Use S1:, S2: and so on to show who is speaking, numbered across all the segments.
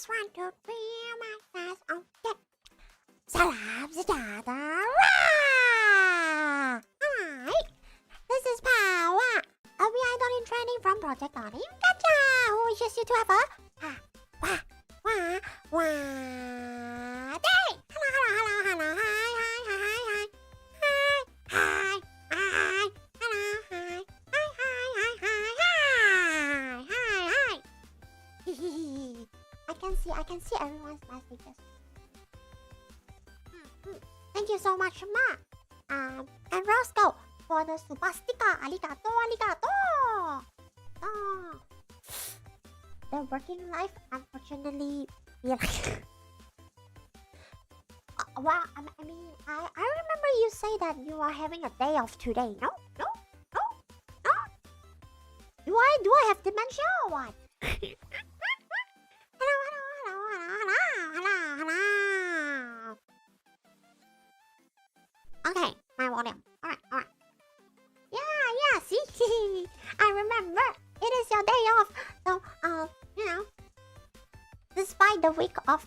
S1: Just want to feel my face on deck. Salam sejahtera. Hi, this is Pawwa, a VI in training from Project Dreamcatcher, who wishes you to have a day. Hello, I can see everyone's messages. Thank you so much, Ma. And Roscoe for the super sticker. Arigato. Oh. The working life, unfortunately, well, I mean, I remember you say that you are having a day off today. No. Do I have dementia or what? Hello. Okay, my volume. Alright. Yeah, see? I remember. It is your day off. So, despite the week of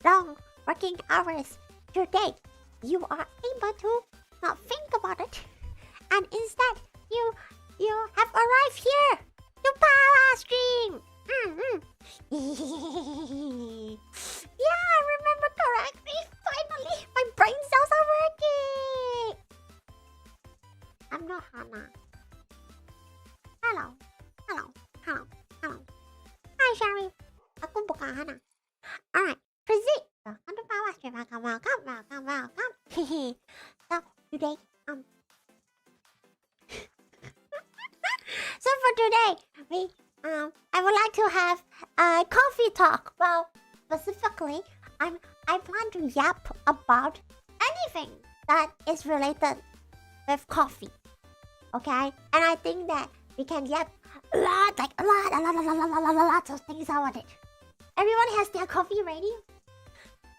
S1: long working hours today, you are able to not think about it. And instead, you have arrived here to Pawwa stream. Yeah, I remember correctly. Finally, my brain cells are working. I'm not Hannah. Hello. Hi, Sherry. Aku bukan Hannah. Alright, Prezi. Welcome to Pawwa stream. Welcome. So today, so for today, I would like to have a coffee talk. Well, specifically, I plan to yap about anything that is related with coffee. Okay? And I think that we can yap a lot of things about it. Everyone has their coffee ready?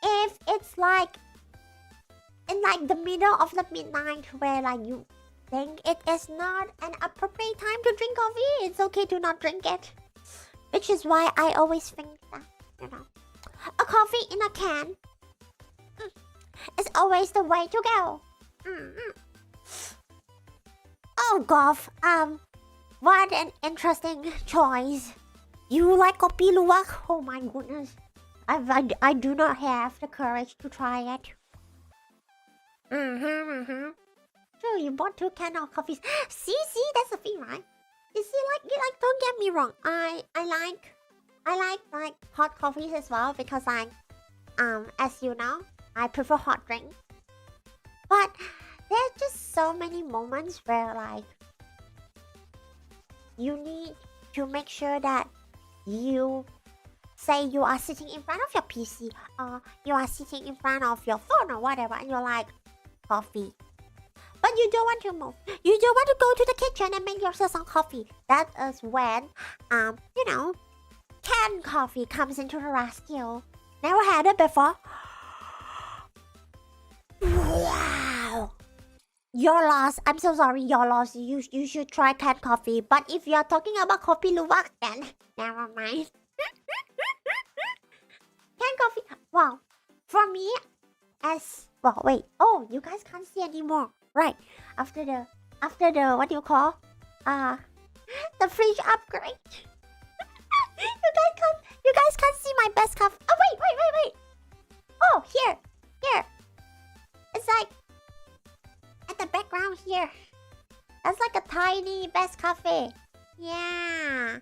S1: If it's like in like the middle of the midnight where like you think it is not an appropriate time to drink coffee, it's okay to not drink it. Which is why I always think that, a coffee in a can is always the way to go. Oh, Goff, what an interesting choice. You like kopi luwak? Oh my goodness. I do not have the courage to try it. Sure, you bought 2 cans of coffees. See, that's the thing, right? You see, like, don't get me wrong. I like hot coffees as well because as you know, I prefer hot drinks. But there's just so many moments where like you need to make sure that you say you are sitting in front of your PC or you are sitting in front of your phone or whatever, and you're like, coffee. But you don't want to move. You don't want to go to the kitchen and make yourself some coffee. That is when, canned coffee comes into the rescue. Never had it before. Wow. You're lost. I'm so sorry, you're lost. You should try canned coffee. But if you're talking about kopi luwak, then never mind. Canned coffee. Wow. For me, wait. Oh, you guys can't see anymore. Right. After the what do you call? The fridge upgrade. You guys can't see my best cup. Oh wait. Oh, here. It's like at the background here. That's like a tiny best cafe. Yeah.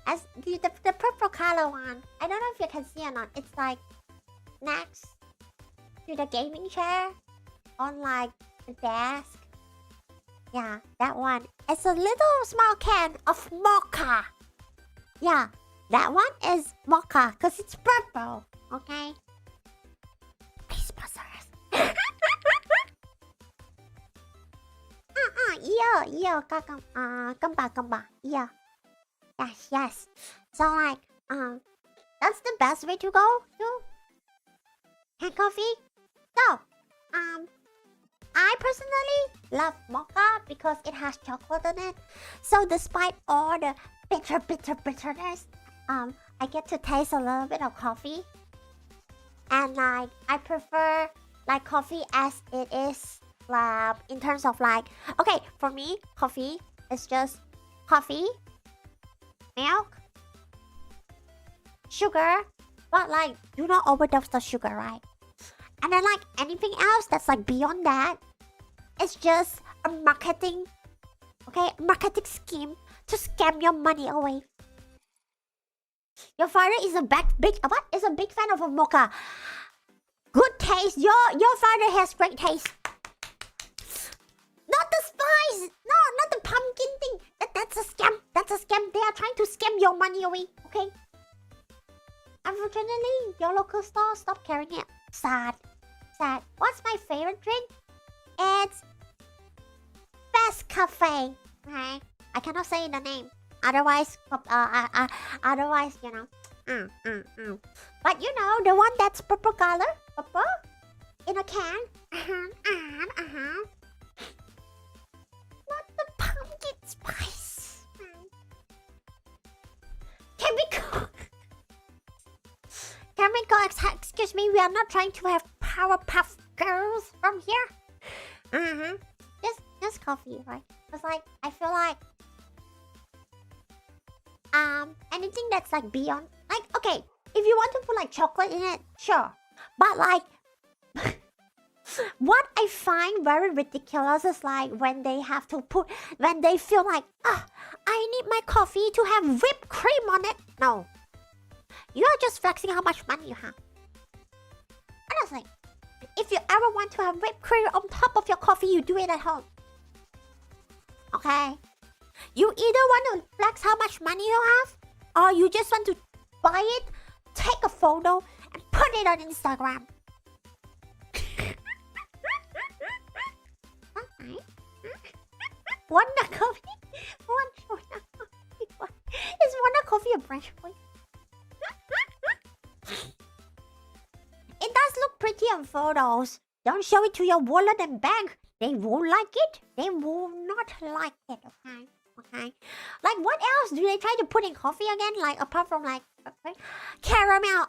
S1: As the purple color one. I don't know if you can see or not. It's like next to the gaming chair on like the desk. Yeah, that one. It's a little small can of mocha. Yeah, that one is mocha because it's purple. Okay? Please sponsor us. Gamba. Yeah. Yes. So like, that's the best way to go to canned coffee. So, I personally love mocha because it has chocolate in it. So despite all the bitterness, I get to taste a little bit of coffee. And like I prefer like coffee as it is in terms of like okay, for me, coffee is just coffee, milk, sugar, but like do not overdose the sugar, right? And then like anything else that's like beyond that, it's just a marketing scheme to scam your money away. Your father is a big fan of a mocha. Good taste. Your father has great taste. Not the spice. No, not the pumpkin thing. That's a scam. That's a scam. They are trying to scam your money away. Okay. Unfortunately, your local store stopped carrying it. Sad. What's my favorite drink? It's Best Cafe. Okay. I cannot say the name. Otherwise, you know. But you know, the one that's purple color, purple, in a can. Not the pumpkin spice. Chemical. Excuse me, we are not trying to have Powerpuff Girls from here. Just coffee, right? It's like, I feel like anything that's like beyond, like, okay, if you want to put like chocolate in it, sure, but like what I find very ridiculous is like when they feel like I need my coffee to have whipped cream on it. No, you are just flexing how much money you have. Honestly, if you ever want to have whipped cream on top of your coffee, you do it at home. Okay, you either want to flex how much money you have, or you just want to buy it, take a photo, and put it on Instagram. Wonder Coffee? Wonder Coffee? Is Wonder Coffee a brand? It does look pretty on photos. Don't show it to your wallet and bag. They won't like it. They will not like it, okay? Like, what else do they try to put in coffee again? Like, apart from, like, caramel.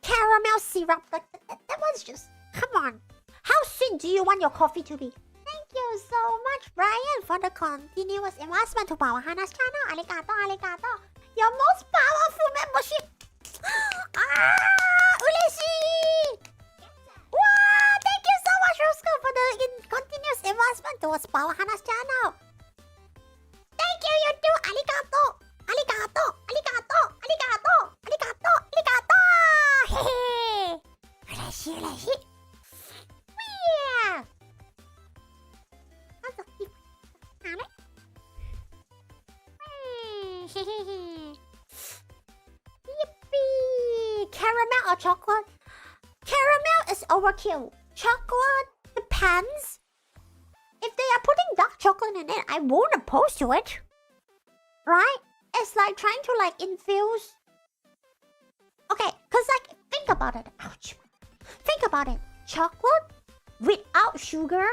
S1: Caramel syrup. Like, that was just... Come on. How sweet do you want your coffee to be? Thank you so much, Brian, for the continuous investment to Pawwa and Hanna's channel. Arigato. Your most powerful membership. Uleshi! Wow, thank you so much, Roscoe, for the continuous investment towards Pawwa and Hanna's channel. Thank you, you too. Arigato. Hehe. Uleshi. Yeah. Yippee! Caramel or chocolate? Caramel is overkill. Chocolate depends. If they are putting dark chocolate in it, I won't oppose to it. Right? It's like trying to like infuse. Okay, cause like think about it. Ouch. Think about it. Chocolate without sugar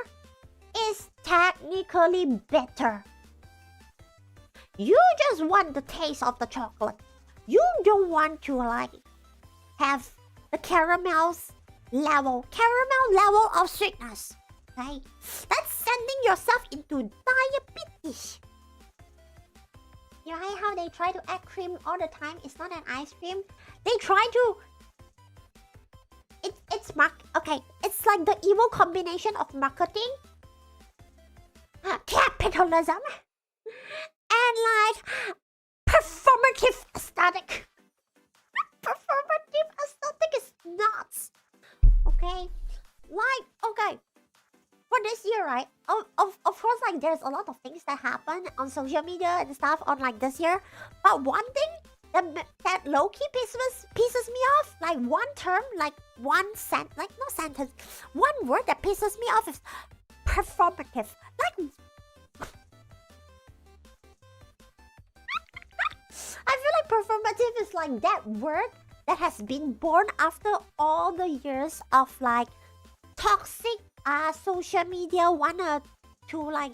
S1: is technically better. You just want the taste of the chocolate. You don't want to like have the caramel level of sweetness. Okay? That's sending yourself into diabetes. You know how they try to add cream all the time? It's not an ice cream. They try to... Okay, it's like the evil combination of marketing, capitalism, and like performative aesthetic. Performative aesthetic is nuts. Okay? Like, okay. For this year, right? Of course, like, there's a lot of things that happen on social media and stuff on, like, this year. But one thing that low-key pisses me off, like, one term, like, one word that pisses me off is performative. Like... I feel like performative is, like, that word that has been born after all the years of, like, toxic social media wanna to like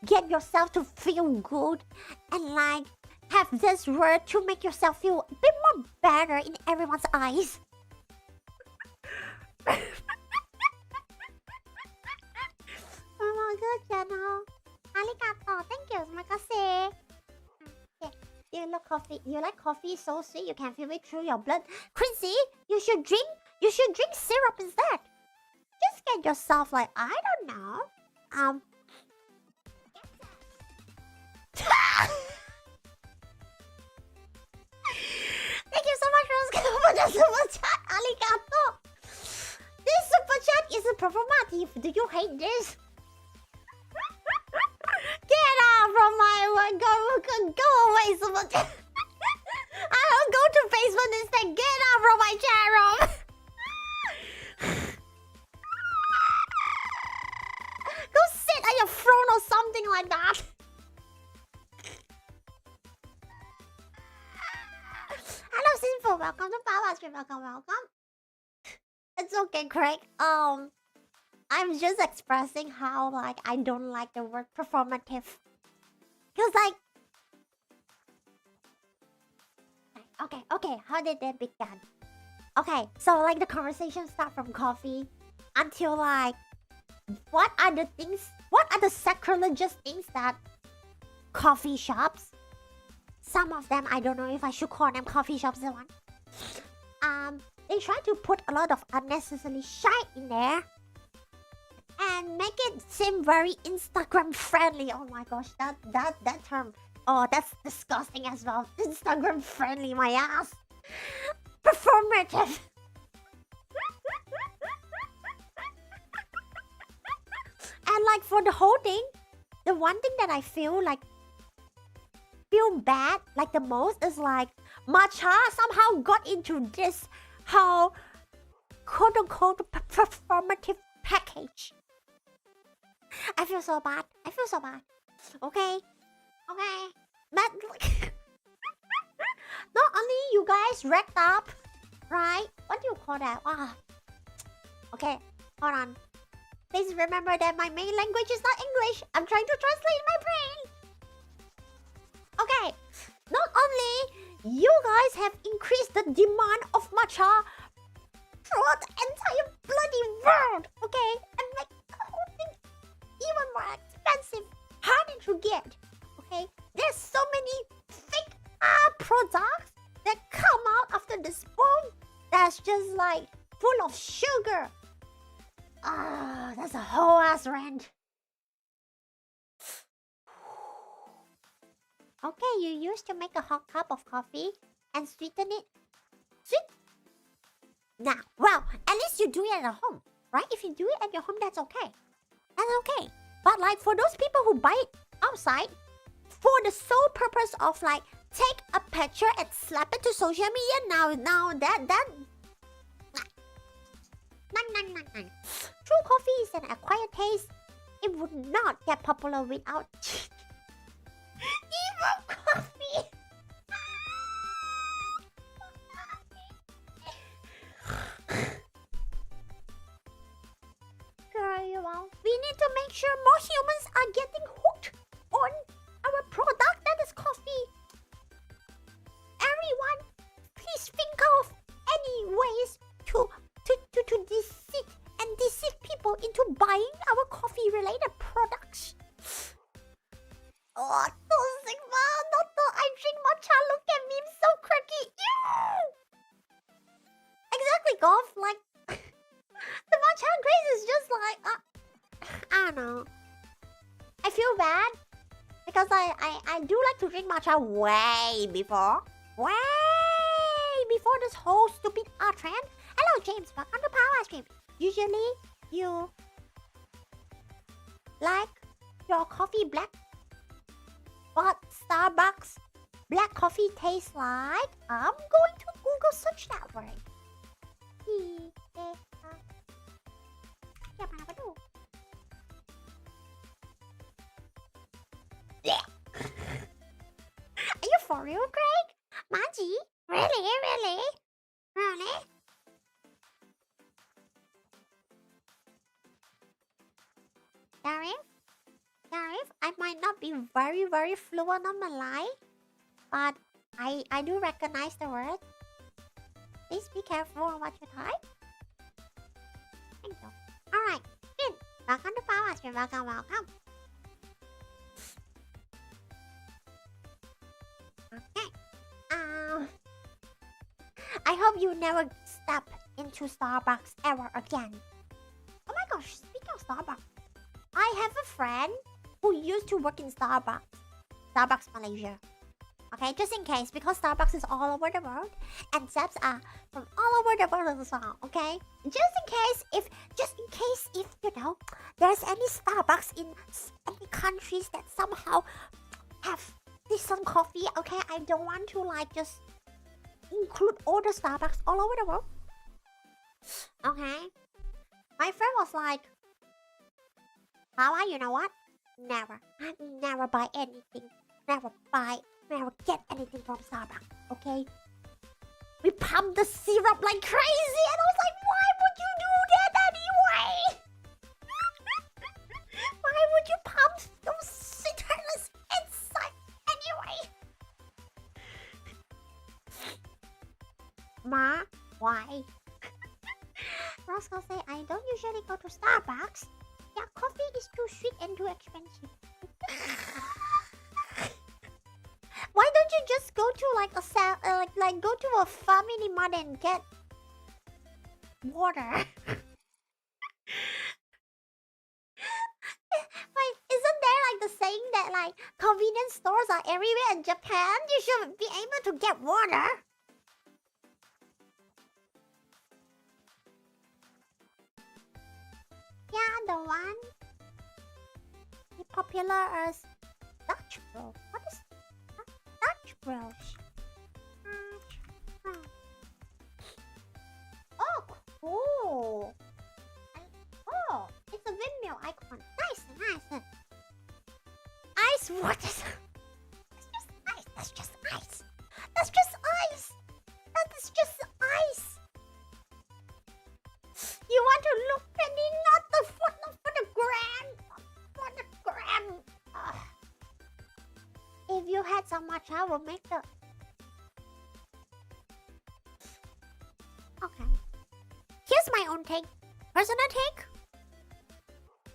S1: get yourself to feel good and like have this word to make yourself feel a bit more better in everyone's eyes. Oh my god, channel. Arigato. Thank you, omakase. Yeah. You like coffee so sweet you can feel it through your blood. Chrissy, you should drink syrup instead. Just get yourself like, I don't know. Thank you so much, Rose, for the super chat. Arigato. This super chat is performative. Do you hate this? Get out from my go away, super chat. I'll go to Facebook instead. Get out from my chat room. Go sit on your throne or something like that. Hello, Sinful. Welcome to Pawwa Stream. Welcome. It's okay, Craig. I'm just expressing how like I don't like the word performative. Cause like, okay. How did that begin? Okay, so like the conversation start from coffee until like, what are the sacrilegious things that coffee shops? Some of them, I don't know if I should call them coffee shops. The one, they try to put a lot of unnecessary shite in there and make it seem very Instagram friendly. Oh my gosh, that term. Oh, that's disgusting as well. Instagram friendly, my ass. Performative. And like for the whole thing, the one thing that I feel bad like the most is like matcha somehow got into this whole quote-unquote performative package. I feel so bad. Okay. But not only you guys racked up, right? What do you call that? Okay, hold on. Please remember that my main language is not English. I'm trying to translate my brain. Okay, not only you guys have increased the demand of matcha throughout the entire bloody world, okay? And make the whole thing even more expensive, harder to get, okay? There's so many fake products that come out after this boom that's just like full of sugar. That's a whole ass rant. Okay, you used to make a hot cup of coffee and sweeten it. Now, well, at least you do it at home, right? If you do it at your home, that's okay. But like for those people who buy it outside for the sole purpose of like take a picture and slap it to social media, now that true coffee is an acquired taste. It would not get popular without evil coffee. Very well. We need to make sure more humans are getting hooked on our product that is coffee. Everyone, please think of any ways to deceive people into buying our coffee-related products. Oh, no, Sigma, I drink matcha. Look at me, I'm so cracky. Ew! Exactly, Golf. Like, the matcha craze is just like, I don't know. I feel bad because I do like to drink matcha way before this whole stupid art trend. Hello, James. Welcome to Pawwa Stream. Usually, you like your coffee black. What Starbucks black coffee tastes like? I'm going to Google search that word. Are you for real, Craig? Manji? Really? Darif, I might not be very fluent on Malay, but I do recognize the word. Please be careful on what you type. Thank you. Alright, Finn, welcome to Pawwa. Welcome. Okay. I hope you never step into Starbucks ever again. Oh my gosh, speaking of Starbucks, I have a friend who used to work in Starbucks Malaysia. Okay, just in case, because Starbucks is all over the world, and Zaps are from all over the world as well, okay? Just in case if, you know, there's any Starbucks in any countries that somehow have decent coffee, okay? I don't want to, like, just include all the Starbucks all over the world. Okay? My friend was like, Pawwa, you know what? Never buy anything. Never get anything from Starbucks, okay? We pumped the syrup like crazy, and I was like, why would you do that anyway? Why would you pump those sweeteners inside anyway? Ma, why? Roscoe say, I don't usually go to Starbucks. Yeah, coffee is too sweet and too expensive. Why don't you just go to like a go to a Family Mart and get water? Wait, isn't there like the saying that like convenience stores are everywhere in Japan? You should be able to get water. Yeah, the one popular as Dutch Bros. What is Dutch Bros? Oh, cool. Oh, it's a windmill icon. Nice. Ice water. That's just ice. That is just ice. You want to look pretty, not for the gram. If you had so much, I will make the... Okay. Here's my own take. Personal take.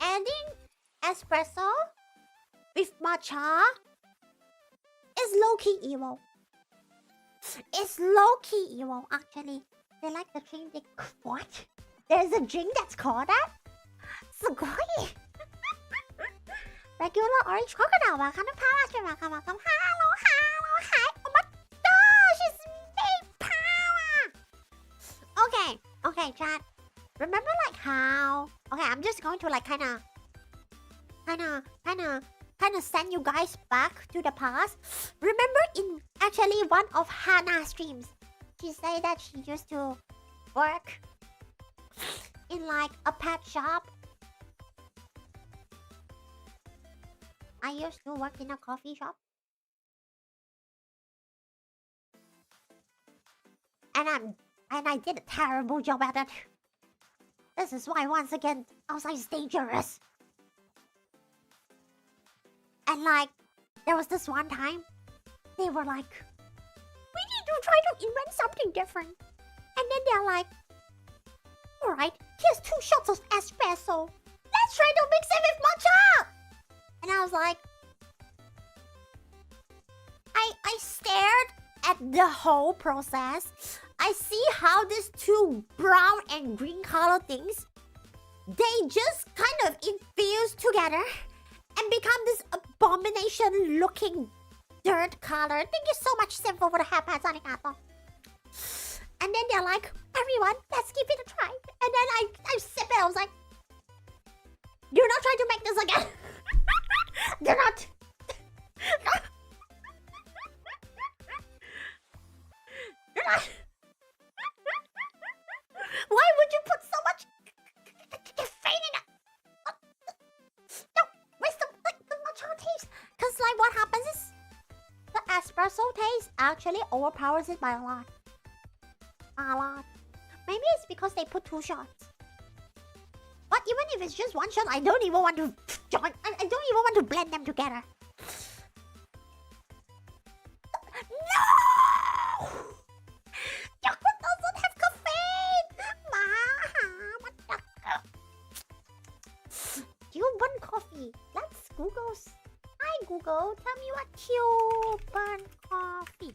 S1: Adding espresso with matcha is low-key evil. It's low-key evil, actually. They like the drink. What? There's a drink that's called that? Sugoi. Regular orange coconut. Welcome to Pawwa. Welcome. Hello. Hi. Oh my gosh, it's me, Pawwa. Okay, chat. Remember like how... Okay, I'm just going to like kind of send you guys back to the past. Remember in actually one of Hanna's streams, she said that she used to work in like a pet shop. I used to work in a coffee shop. And I did a terrible job at it. This is why once again outside is dangerous. And like there was this one time they were like, we need to try to invent something different. And then they're like, alright, here's 2 shots of espresso. Let's try to mix it with matcha. And I was like, I stared at the whole process. I see how these 2 brown and green color things, they just kind of infuse together and become this abomination looking dirt color. Thank you so much, Simple, for the happy arigato. And then they're like, everyone, let's give it a try. And then I sip it. I was like, you're not trying to make this again. You're not. You're not. Why would you put so much caffeine in it? No, waste the matcha taste. Because like what happens is the espresso taste actually overpowers it by a lot. Maybe it's because they put 2 shots. But even if it's just 1 shot, I don't even want to join. I don't even want to blend them together. Google. Tell me what Cuban coffee.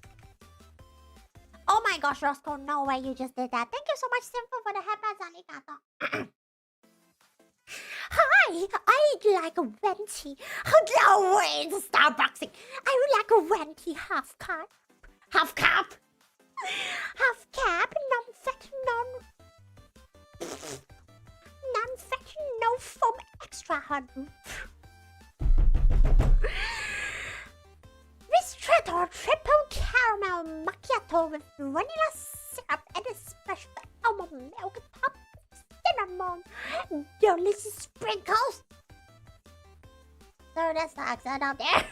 S1: Oh my gosh, Roscoe, no way you just did that. Thank you so much, Simple, for the headbands. Arigato. Hi, I would like a venti. Oh, no way, it's Starbucksing. I would like a venti half cup. Half cup? Half cap, non-fat, non-fat, no foam, extra hard. Ristretto triple caramel macchiato with vanilla syrup and a special almond milk top cinnamon delicious sprinkles. So that's the accent out there.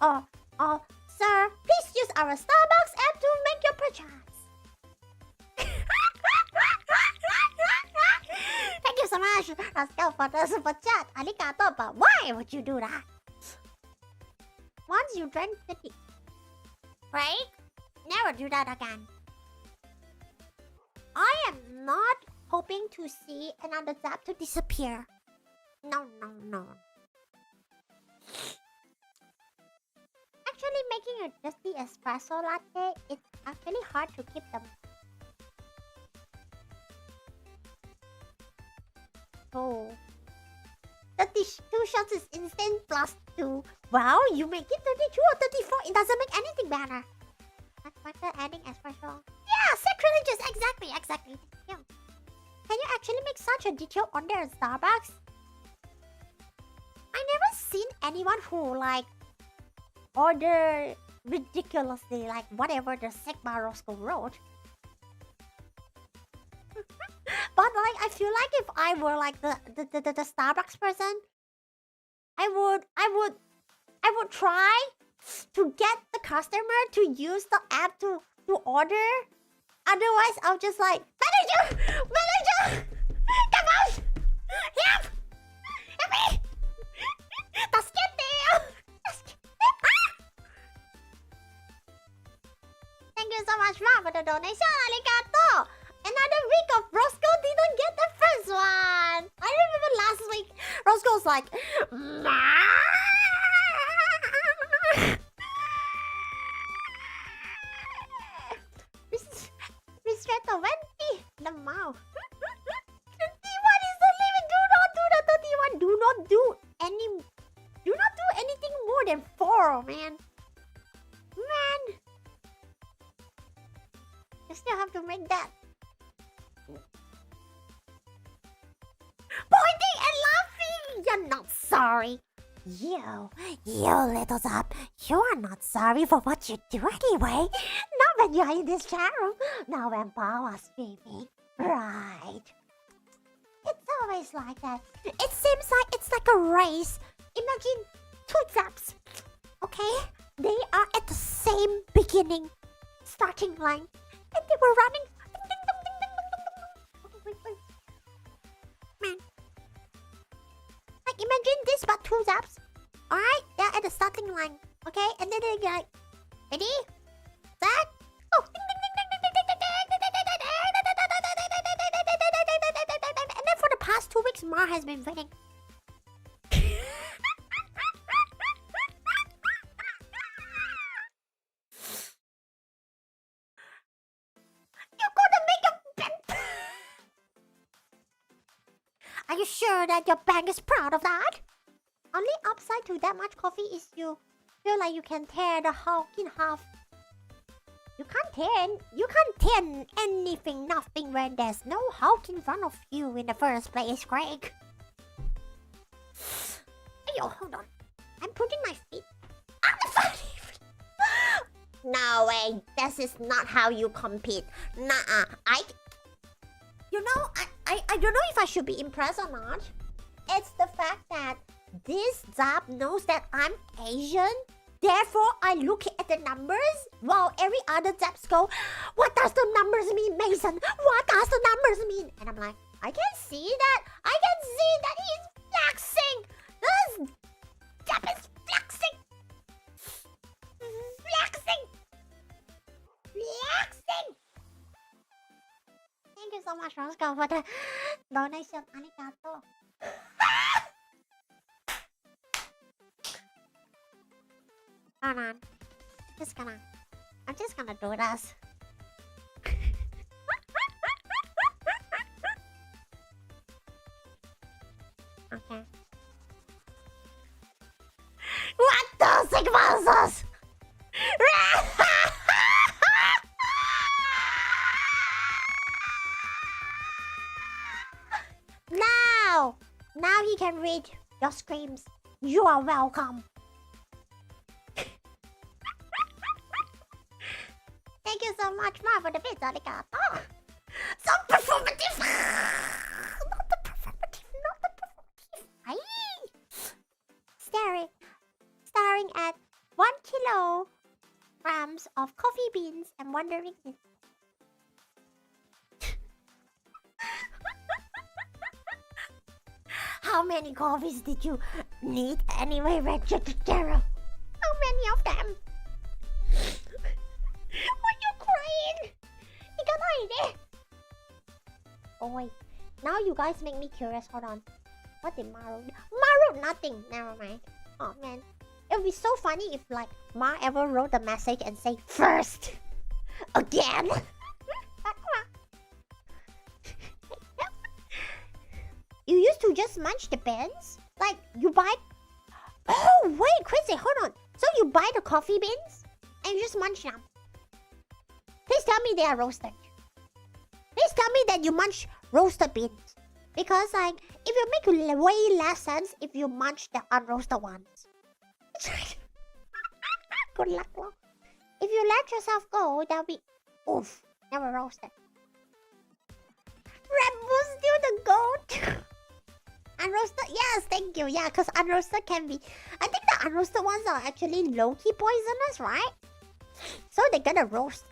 S1: Oh, sir, please use our Starbucks app to make your purchase. Thank you so much, Rascal, for the super chat. Arigato, but why would you do that? Once you drank 50, right? Never do that again. I am not hoping to see another Zap to disappear. No. Actually, making a dusty espresso latte, it's actually hard to keep them. Oh. 32 shots is instant plus 2. Wow, you make it 32 or 34. It doesn't make anything better. Like adding espresso. Yeah, sacrilegious. Exactly. Yeah. Can you actually make such a detail on there at Starbucks? I never seen anyone who like order ridiculously like whatever the Sigma Roscoe wrote. But like I feel like if I were like the Starbucks person, I would try to get the customer to use the app to order. Otherwise, I'll just like manager, come on, help me, Thank you so much, Ma, for the donation. Arigato. Another week of Roscoe didn't get the first one. I remember last week, Roscoe was like, Ristretto venti the mouth. 31 is the limit. Do not do the 31. Do not do anything more than 4, man. You still have to make that. Pointing and laughing! You're not sorry. You little Zap, you are not sorry for what you do anyway. Not when you're in this chat room, not when Pawwa's streaming. Right. It's always like that. It seems like it's like a race. Imagine 2 Zaps. Okay? They are at the same beginning starting line. And they were running. Wait. Man. Like imagine this but 2 Zaps. Alright? They're at the starting line. Okay? And then they're like, ready? Set? Oh. And then for the past 2 weeks, Mar has been waiting. Are you sure that your bank is proud of that? Only upside to that much coffee is you feel like you can tear the hulk in half. You can't tear anything, nothing when there's no hulk in front of you in the first place, Greg. Ayo, hold on. I'm putting my feet on the fire. No way, this is not how you compete. Nah, I don't know if I should be impressed or not. It's the fact that this Zap knows that I'm Asian. Therefore, I look at the numbers while every other Zaps go, what does the numbers mean, Mason? What does the numbers mean? And I'm like, I can see that. I can see that he's flexing. This Zap is flexing. Thank you so much, Roscoe, for the donation. Arigato. Hold on. I'm just gonna do this. Okay. What the sequences? Now he can read your screams. You are welcome. Thank you so much, Ma, for the bits, arigato. So performative. Not the performative. Aye. Staring at 1 kilograms of coffee beans and wondering if how many coffees did you need anyway, Registero? How many of them? Why you crying? You got idea? Oh wait, now you guys make me curious. Hold on. What did Ma wrote? Ma wrote nothing. Never mind. Oh man, it would be so funny if like Ma ever wrote a message and say first again. You used to just munch the beans? Like, you buy... Oh, wait, crazy, hold on. So you buy the coffee beans and you just munch them. Please tell me they are roasted. Please tell me that you munch roasted beans. Because, like, it will make way less sense if you munch the unroasted ones. Good luck, love. If you let yourself go, that'll be... Oof, never roasted. Red Bull's still the goat. Unroasted? Yes, thank you. Yeah, because unroasted can be... I think the unroasted ones are actually low-key poisonous, right? So they're gonna roast.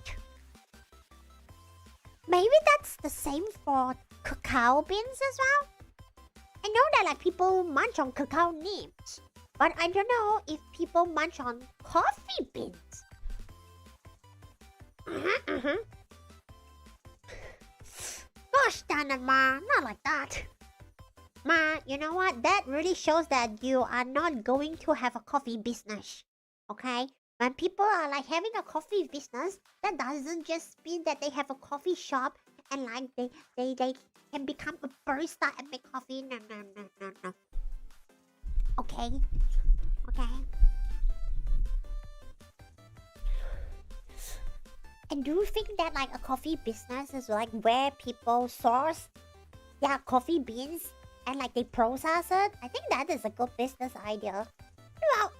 S1: Maybe that's the same for cacao beans as well? I know that like people munch on cacao nibs, but I don't know if people munch on coffee beans. Gosh darn it, Ma. Not like that. Ma, you know what? That really shows that you are not going to have a coffee business. Okay? When people are like having a coffee business, that doesn't just mean that they have a coffee shop and like they can become a barista and make coffee. No. Okay? Okay? And do you think that like a coffee business is like where people source their coffee beans and like they process it? I think that is a good business idea. Well,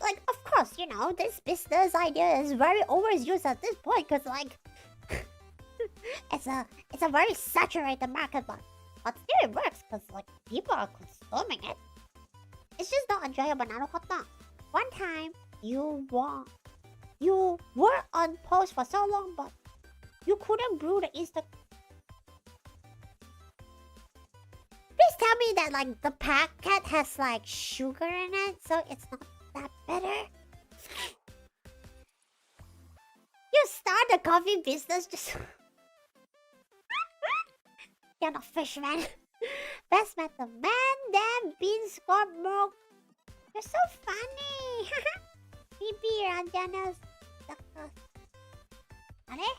S1: like of course, you know, this business idea is very overused at this point because like it's a very saturated market, but still it works because like people are consuming it. It's just not enjoyable. One time you were on pause for so long, but you couldn't brew the instant. Please tell me that like the packet has like sugar in it, so it's not that better. You start a coffee business just... You're not fish, man. Best method, man. Damn, beans got more. You're so funny. Bibi Ranjana's suckers. Are they?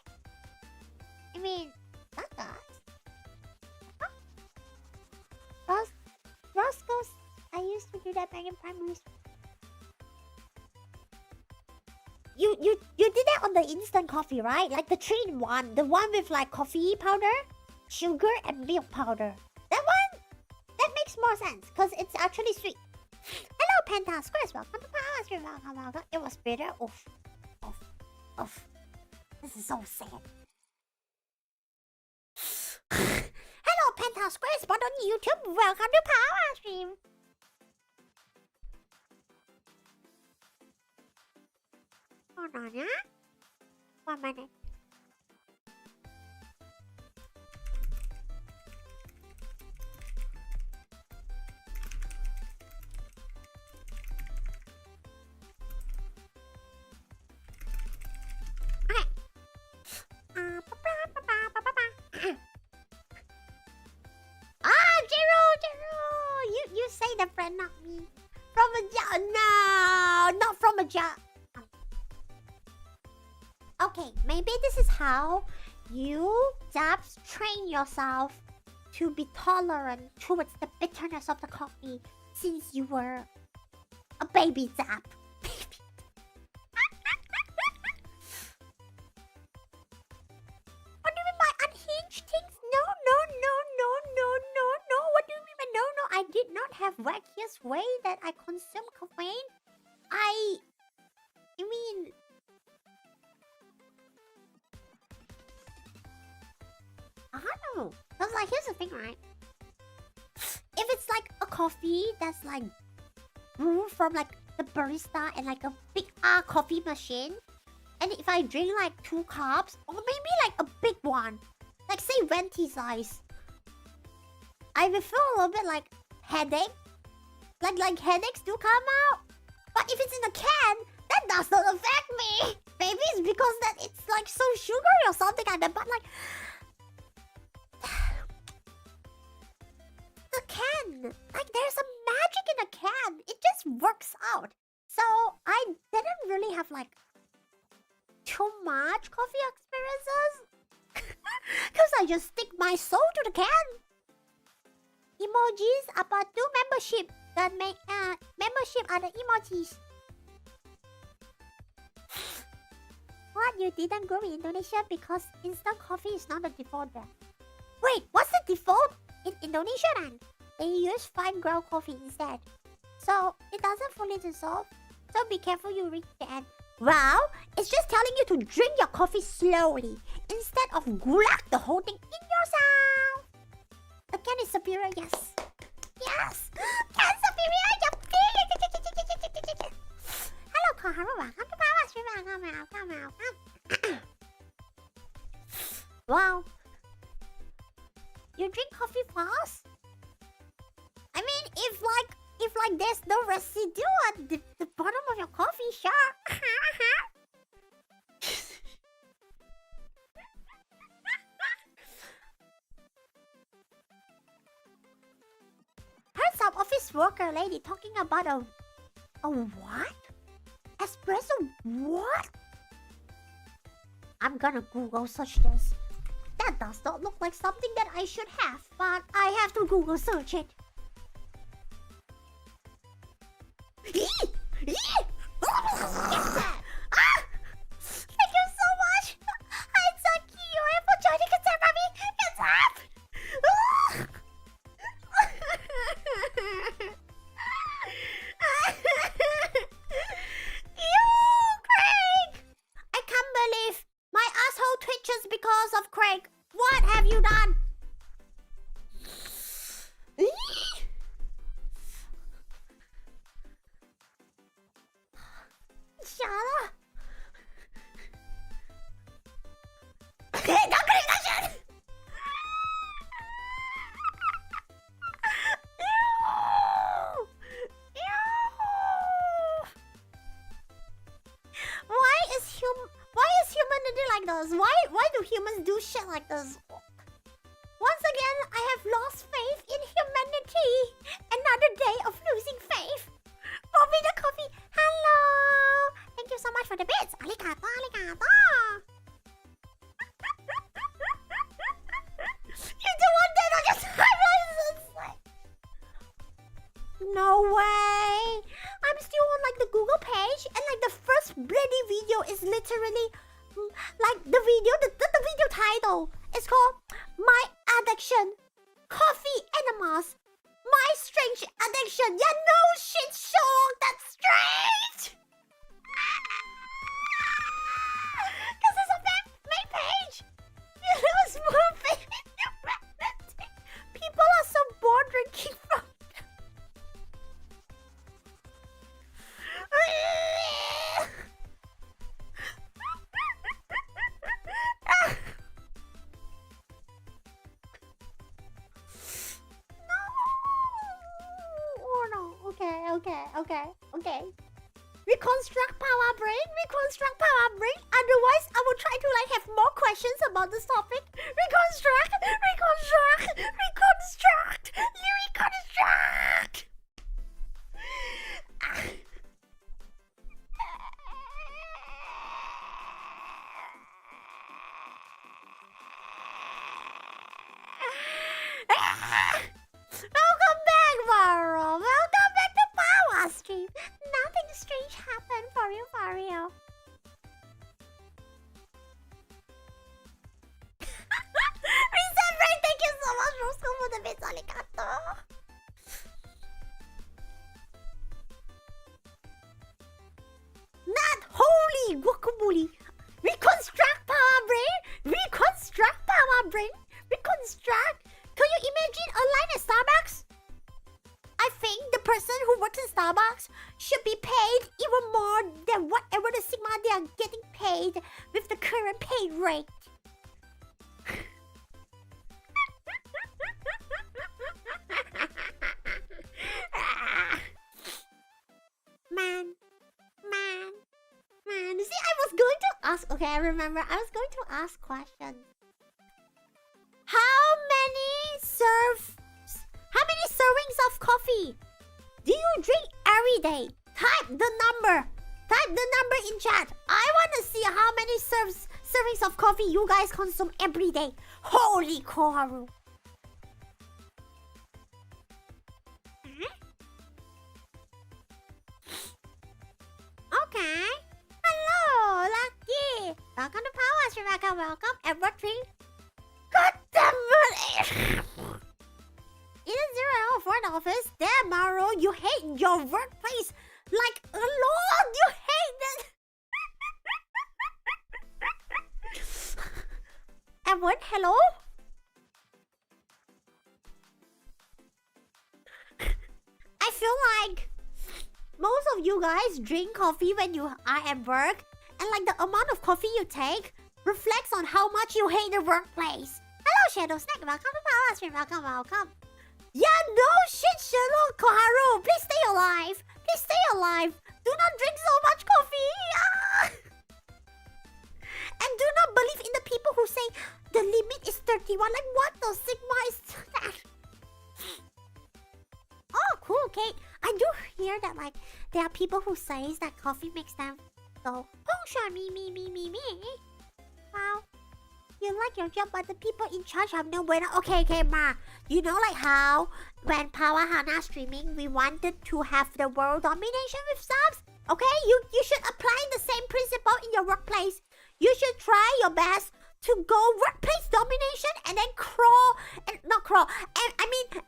S1: I mean, suckers. Roscoe's. I used to do that back in primary school. You did that on the instant coffee, right? Like the 3-in-1, the one with like coffee powder, sugar, and milk powder. That one, that makes more sense because it's actually sweet. Hello, Penta Squares. Welcome to Pawwa Stream. Welcome. It was bitter. Oof. This is so sad. Hello, Penta Squares, but on YouTube. Welcome to Pawwa Stream. Hold on, yeah? 1 minute. Jiro! You say the friend, not me. From a jar. No, not from a jar. Okay, maybe this is how you, Zaps, train yourself to be tolerant towards the bitterness of the coffee since you were a baby Zap. What do you mean by unhinged things? No. What do you mean by no? I did not have wackiest way that I consume caffeine. I mean... I don't know. Because like, here's the thing, right? If it's like a coffee that's like brewed from like the barista and like a big coffee machine, and if I drink like 2 cups, or maybe like a big one, like say venti size, I will feel a little bit like headache. Like headaches do come out. But if it's in a can, that does not affect me. Maybe it's because that it's like so sugary or something like that. But like the can, like there's a magic in a can. It just works out. So I didn't really have like too much coffee experiences. Because I just stick my soul to the can. Emojis about new membership that make membership are the emojis. What? You didn't go in Indonesia because instant coffee is not the default there. Wait, what's the default in Indonesia then? They use fine ground coffee instead. So it doesn't fully dissolve. So be careful you reach the end. Well, it's just telling you to drink your coffee slowly instead of gulak the whole thing in yourself. The can is superior, yes. Yes! Can superior, hello, Kaharu. Welcome to Pawwa Stream. Wow. You drink coffee fast? I mean, if like there's no residue at the bottom of your coffee, sure. Heard some office worker lady talking about a what? Espresso what? I'm gonna Google search this. That does not look like something that I should have, but I have to Google search it. Thank you so much! Hi, Zaki! You're for joining us, Mami! It's up! Craig! I can't believe my asshole twitches because of Craig. What have you done? Shala. Don't click that shit! Why is humanity like this? Why do humans do shit like this? Once again, I have lost faith in humanity. Another day of losing faith. Bobby the coffee, hello! Thank you so much for the bits. Arigato, arigato. You do one day on your timeline. No way. I'm still on like the Google page, and like the first bloody video is literally like the video title. It's called My Addiction, Coffee Enemas, My Strange Addiction. Yeah, no shit, Sean, that's strange. Cause it's a main page. It was moving. People are so bored drinking from. Okay. Reconstruct power brain. Otherwise, I will try to like have more questions about this topic. Reconstruct. Nothing strange happened for you, for real. Reset Brain, thank you so much, Roscoe, for the bits. Arigato. Not holy guacamole. Reconstruct power brain. Reconstruct power brain. Reconstruct. Can you imagine a line at Starbucks? I think the person who works in Starbucks should be paid even more than whatever the Sigma they are getting paid with the current pay rate. Man. See, I was going to ask. Okay, I remember. I was going to ask questions. How many servings of coffee do you drink every day? Type the number. Type the number in chat. I want to see how many servings of coffee you guys consume every day. Holy Koharu. Okay. Hello, Lucky. Welcome to Pawwa, Shiraka. Welcome, everything. God damn it! Eden 0 for the office. Damn, Maro, you hate your workplace like a lord. You hate it. Edward, hello? I feel like most of you guys drink coffee when you are at work, and like the amount of coffee you take reflects on how much you hate the workplace. Hello, Shadow Snack. Welcome to Pawwa Stream. Welcome. Yeah, no shit, Shadow Koharu. Please stay alive. Please stay alive. Do not drink so much coffee. And do not believe in the people who say the limit is 31. Like, what the Sigma is that? Oh, cool, Kate. I do hear that, like, there are people who say that coffee makes them go, oh, sure, me. Wow. You like your job, but the people in charge have no bueno. Okay, Ma. You know, like how when Pawwa and Hanna streaming, we wanted to have the world domination with subs? Okay, you should apply the same principle in your workplace. You should try your best to go workplace domination and then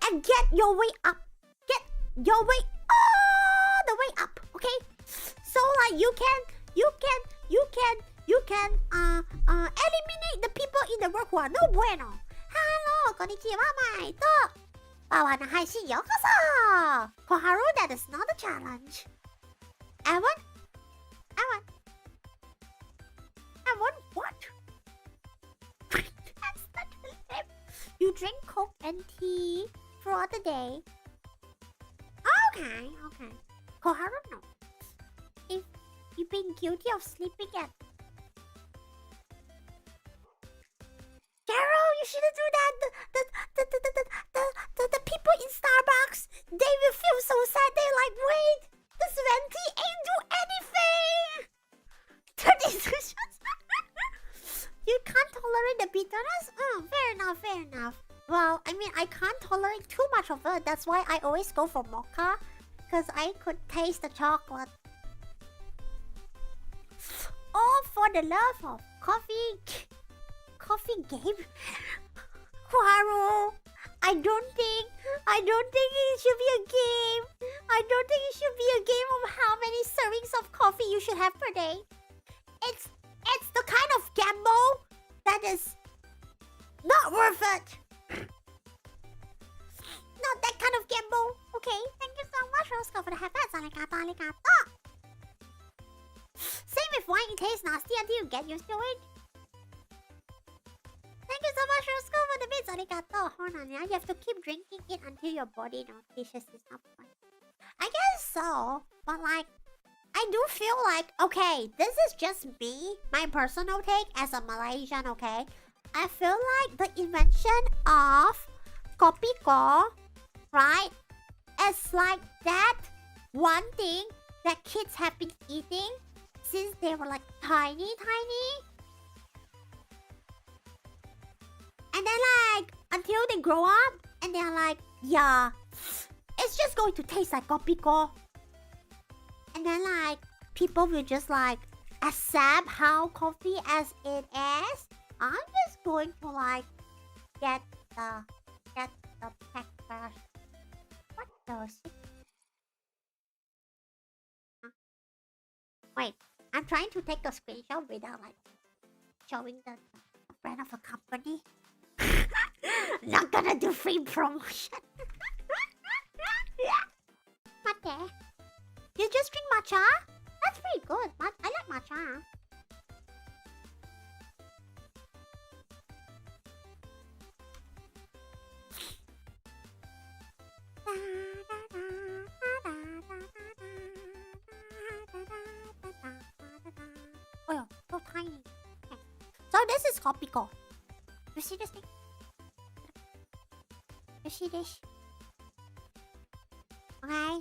S1: and get your way up. Get your way all the way up, okay? So like you can eliminate the people in the work who are no bueno. Hello, konnichiwa, maito. Pawwa no haishin yokoso. Koharu, that is not a challenge. I want what? That's not a lip. You drink Coke and tea throughout the day. Okay. Koharu, no. If you've been guilty of sleeping at... Carol, you shouldn't do that. The people in Starbucks, they will feel so sad. They're like, wait, this venti ain't do anything. 32 shots. You can't tolerate the bitterness? Fair enough. Well, I mean, I can't tolerate too much of it. That's why I always go for mocha. Because I could taste the chocolate. All for the love of coffee. Coffee game? Koharu, I don't think it should be a game. I don't think it should be a game of how many servings of coffee you should have per day. It's the kind of gamble that is not worth it. Not that kind of gamble. Okay, thank you so much, Roscoe, for the habits. Arigato. Same with wine, it tastes nasty until you get used to it. Thank you so much, Roscoe, for the bits. Arigato. Hold on, yeah. You have to keep drinking it until your body notices it's not fun. I guess so, but like, I do feel like, okay, this is just me, my personal take as a Malaysian, okay? I feel like the invention of kopi ko, right? It's like that one thing that kids have been eating since they were like tiny. And then like, until they grow up, and they're like, yeah, it's just going to taste like kopi ko. people will just like accept how coffee as it is, I'm just going to like get the pack first. What does it? Wait, I'm trying to take a screenshot without like showing the brand of a company. Not gonna do free promotion. Mate. You just drink matcha? That's pretty good. I like matcha. Oh, so tiny. Okay. So this is Kopiko. You see this thing? You see this? Okay.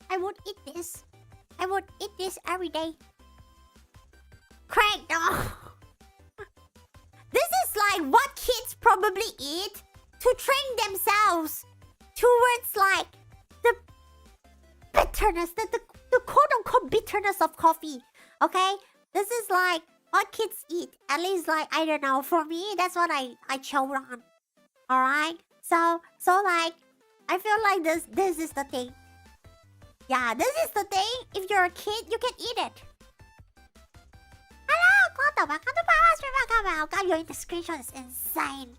S1: I would eat this. I would eat this every day. Craig, no. This is like what kids probably eat to train themselves towards like the bitterness, the quote-unquote bitterness of coffee. Okay? This is like what kids eat. At least like, I don't know. For me, that's what I chow on. Alright? So like, I feel like this is the thing. Yeah, this is the thing. If you're a kid, you can eat it. Hello, welcome to Pawwa Stream. God, your screenshot is insane.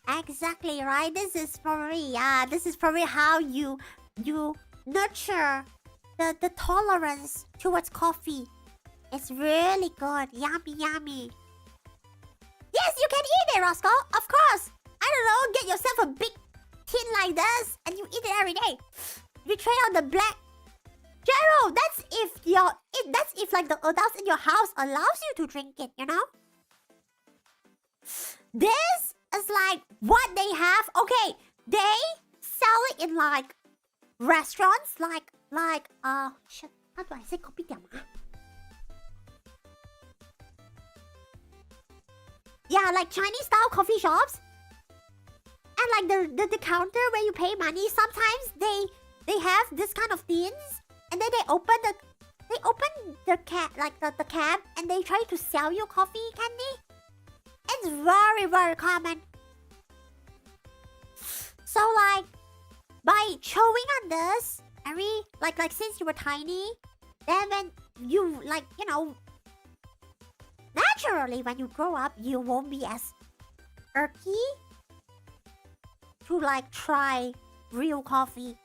S1: Exactly, right? This is probably how you nurture the tolerance towards coffee. It's really good. Yummy, yummy. Yes, you can eat it, Roscoe. Of course. I don't know, get yourself a big tin like this and you eat it every day. You trade on the black. Gerald, that's if like the adults in your house allows you to drink it, you know? This is like what they have. Okay, they sell it in like restaurants, like shit. How do I say kopitiam? Yeah, like Chinese style coffee shops. And like the counter where you pay money, sometimes they have this kind of things, and then they open the cab and they try to sell you coffee candy. It's very, very common. So like by chewing on this, like since you were tiny, then when you like, you know, naturally when you grow up you won't be as irky to like try real coffee.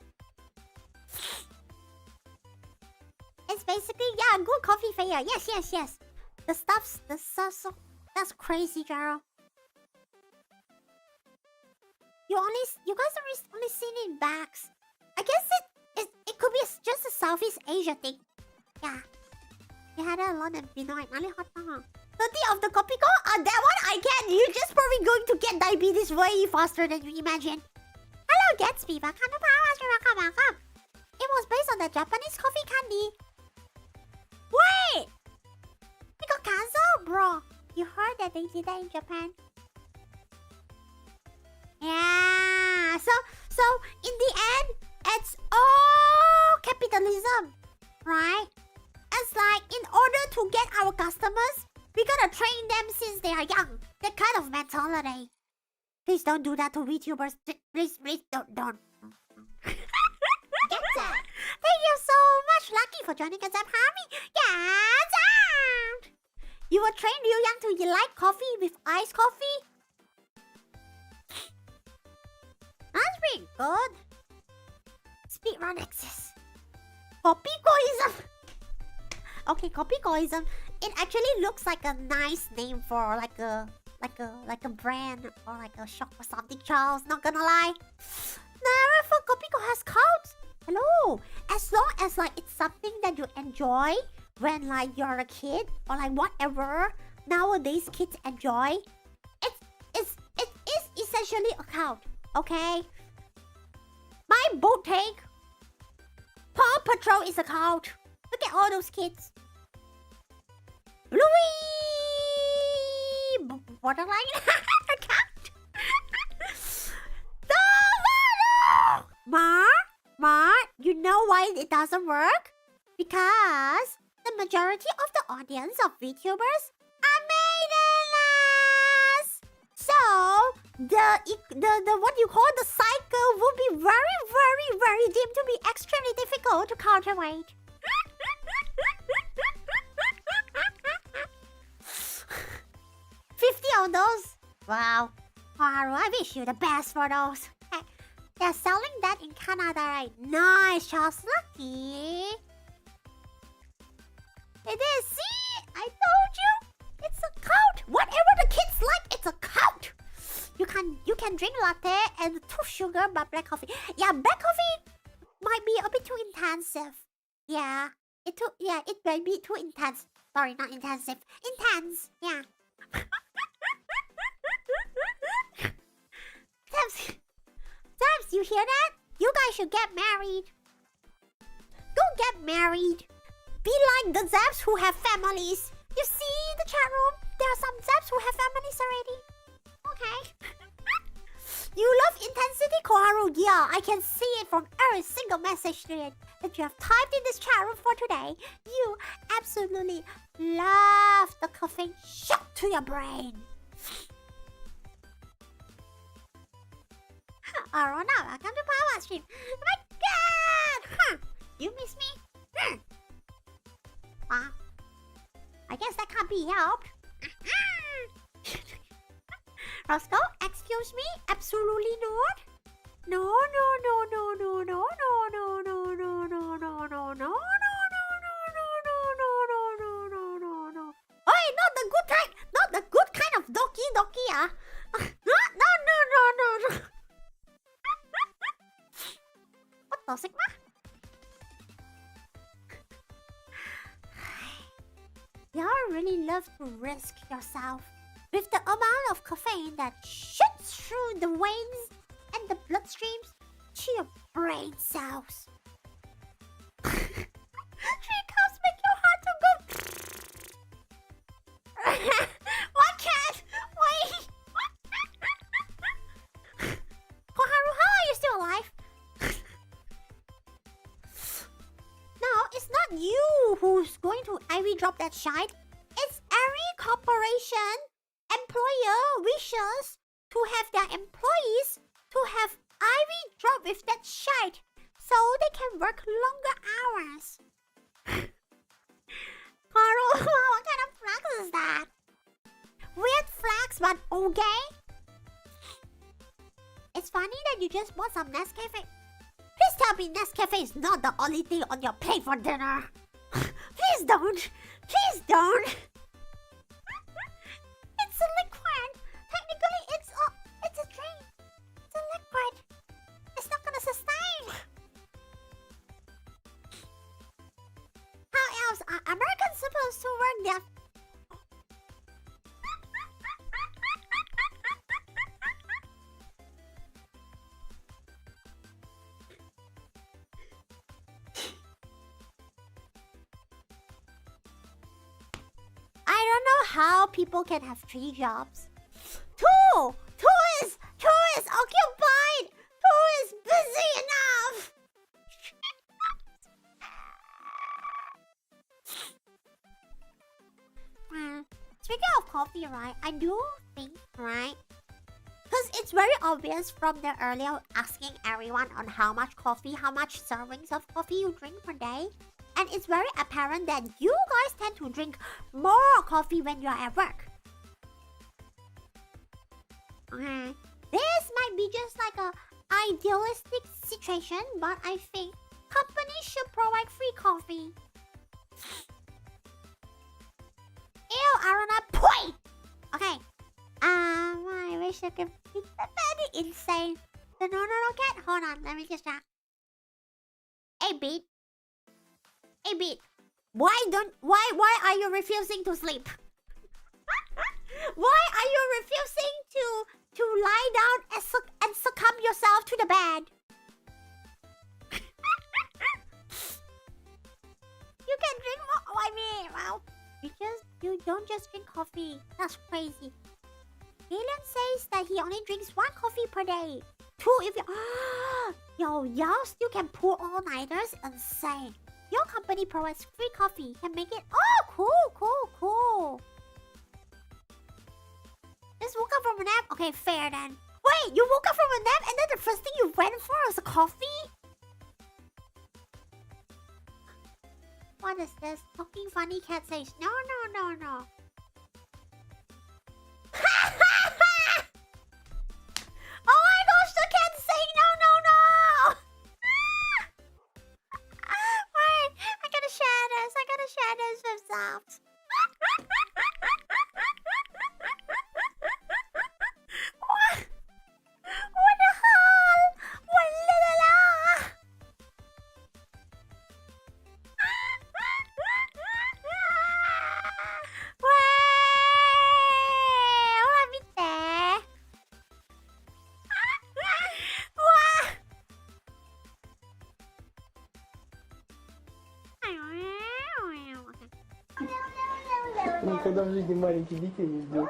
S1: It's basically, yeah, good coffee fair. Yes. The stuff's so that's crazy, Jaro. You guys are only seen it in bags. I guess it could be just a Southeast Asia thing. Yeah. You had a lot of Pinoy. 30 of the Kopiko? That one I can. You're just probably going to get diabetes way faster than you imagine. Hello, Gatsby. Welcome to Pawwa. It was based on the Japanese coffee candy. Wait! It got cancelled, bro. You heard that they did that in Japan? Yeah. So in the end, it's all capitalism, right? It's like in order to get our customers, we gotta train them since they are young. That kind of mentality. Please don't do that to VTubers. Please don't. Get that. Thank you so much, Lucky, for joining us. I'm happy. Get out. You were trained real young to like coffee with iced coffee? That's pretty good. Speedrun exists. Kopikoism. Okay, Kopikoism. It actually looks like a nice name for like a brand or like a shop or something, Charles. Not gonna lie. Never thought Kopiko has cults. Hello. As long as like it's something that you enjoy when like you're a kid or like whatever nowadays kids enjoy, it is essentially a cult. Okay. My bold take. Paw Patrol is a cult. Look at all those kids. Bluey! Borderline account. No! Ma, you know why why it doesn't work? Because the majority of the audience of VTubers are maidenless. So the what you call the cycle will be very deep to be extremely difficult to counterweight. 50 of those. Wow. Haru, I wish you the best for those. Hey, they're selling that in Canada, right? Nice, Charles. Lucky. It is. See? I told you. It's a cult. Whatever the kids like, it's a cult. You can drink latte and 2 sugar but black coffee. Yeah, black coffee might be a bit too intensive. Yeah. It might be too intense. Sorry, not intensive. Intense. Yeah. Tabs, you hear that? You guys should get married. Go get married. Be like the Zaps who have families. You see the chat room? There are some Zaps who have families already. Okay. You love intensity, Koharu. Yeah, I can see it from every single message that you have typed in this chat room for today. You absolutely love the caffeine shot to your brain. Arona, welcome to Pawwa stream. Oh my god! Huh. You miss me? Wow. I guess that can't be helped. Roscoe, excuse me? Absolutely not. No. Oi, not the good kind. Not the good kind of doki, ah. No. What the Sigma? Y'all really love to risk yourself with the amount of caffeine that shoots through the veins and the bloodstreams to your brain cells. 3 cups make your heart to go. What cat? Wait. Koharu, how are you still alive? No, it's not you who's going to IV drop that shite. It's every corporation employer wishes to have their employees to have IV drop with that shite so they can work longer hours. Carl, what kind of flex is that? Weird flex, but okay. It's funny that you just bought some Nescafe. Please tell me Nescafe is not the only thing on your plate for dinner. Please don't. Please don't. It's a liquid. Technically, it's a drink. It's a liquid. It's not gonna sustain. How else are Americans supposed to work their... I don't know how people can have 3 jobs. Two is occupied. 2 is busy enough. Speaking of coffee, right? I do think, right? Because it's very obvious from the earlier asking everyone on how much servings of coffee you drink per day. And it's very apparent that you guys tend to drink more coffee when you're at work. Okay. This might be just like a idealistic situation, but I think companies should provide free coffee. Ew, Aruna, poi! Okay. I wish I could be very insane. The no cat? Hold on, let me just check. Hey, Beat. Hey, Beat. Why are you refusing to sleep? Why are you refusing to lie down and succumb yourself to the bed? You can drink more. I mean, well, you don't just drink coffee. That's crazy. Alien says that he only drinks 1 coffee per day. 2 if you... Yo, y'all still can pull all-nighters? Insane. Your company provides free coffee. Can make it... Oh, cool. Just woke up from a nap? Okay, fair then. Wait, you woke up from a nap and then the first thing you went for was a coffee? What is this? Talking funny cat says, no. Oh my gosh, the cat's saying no. Wait, I gotta share this with sounds. What the hell?
S2: Когда в жизни маленький детей не ждет.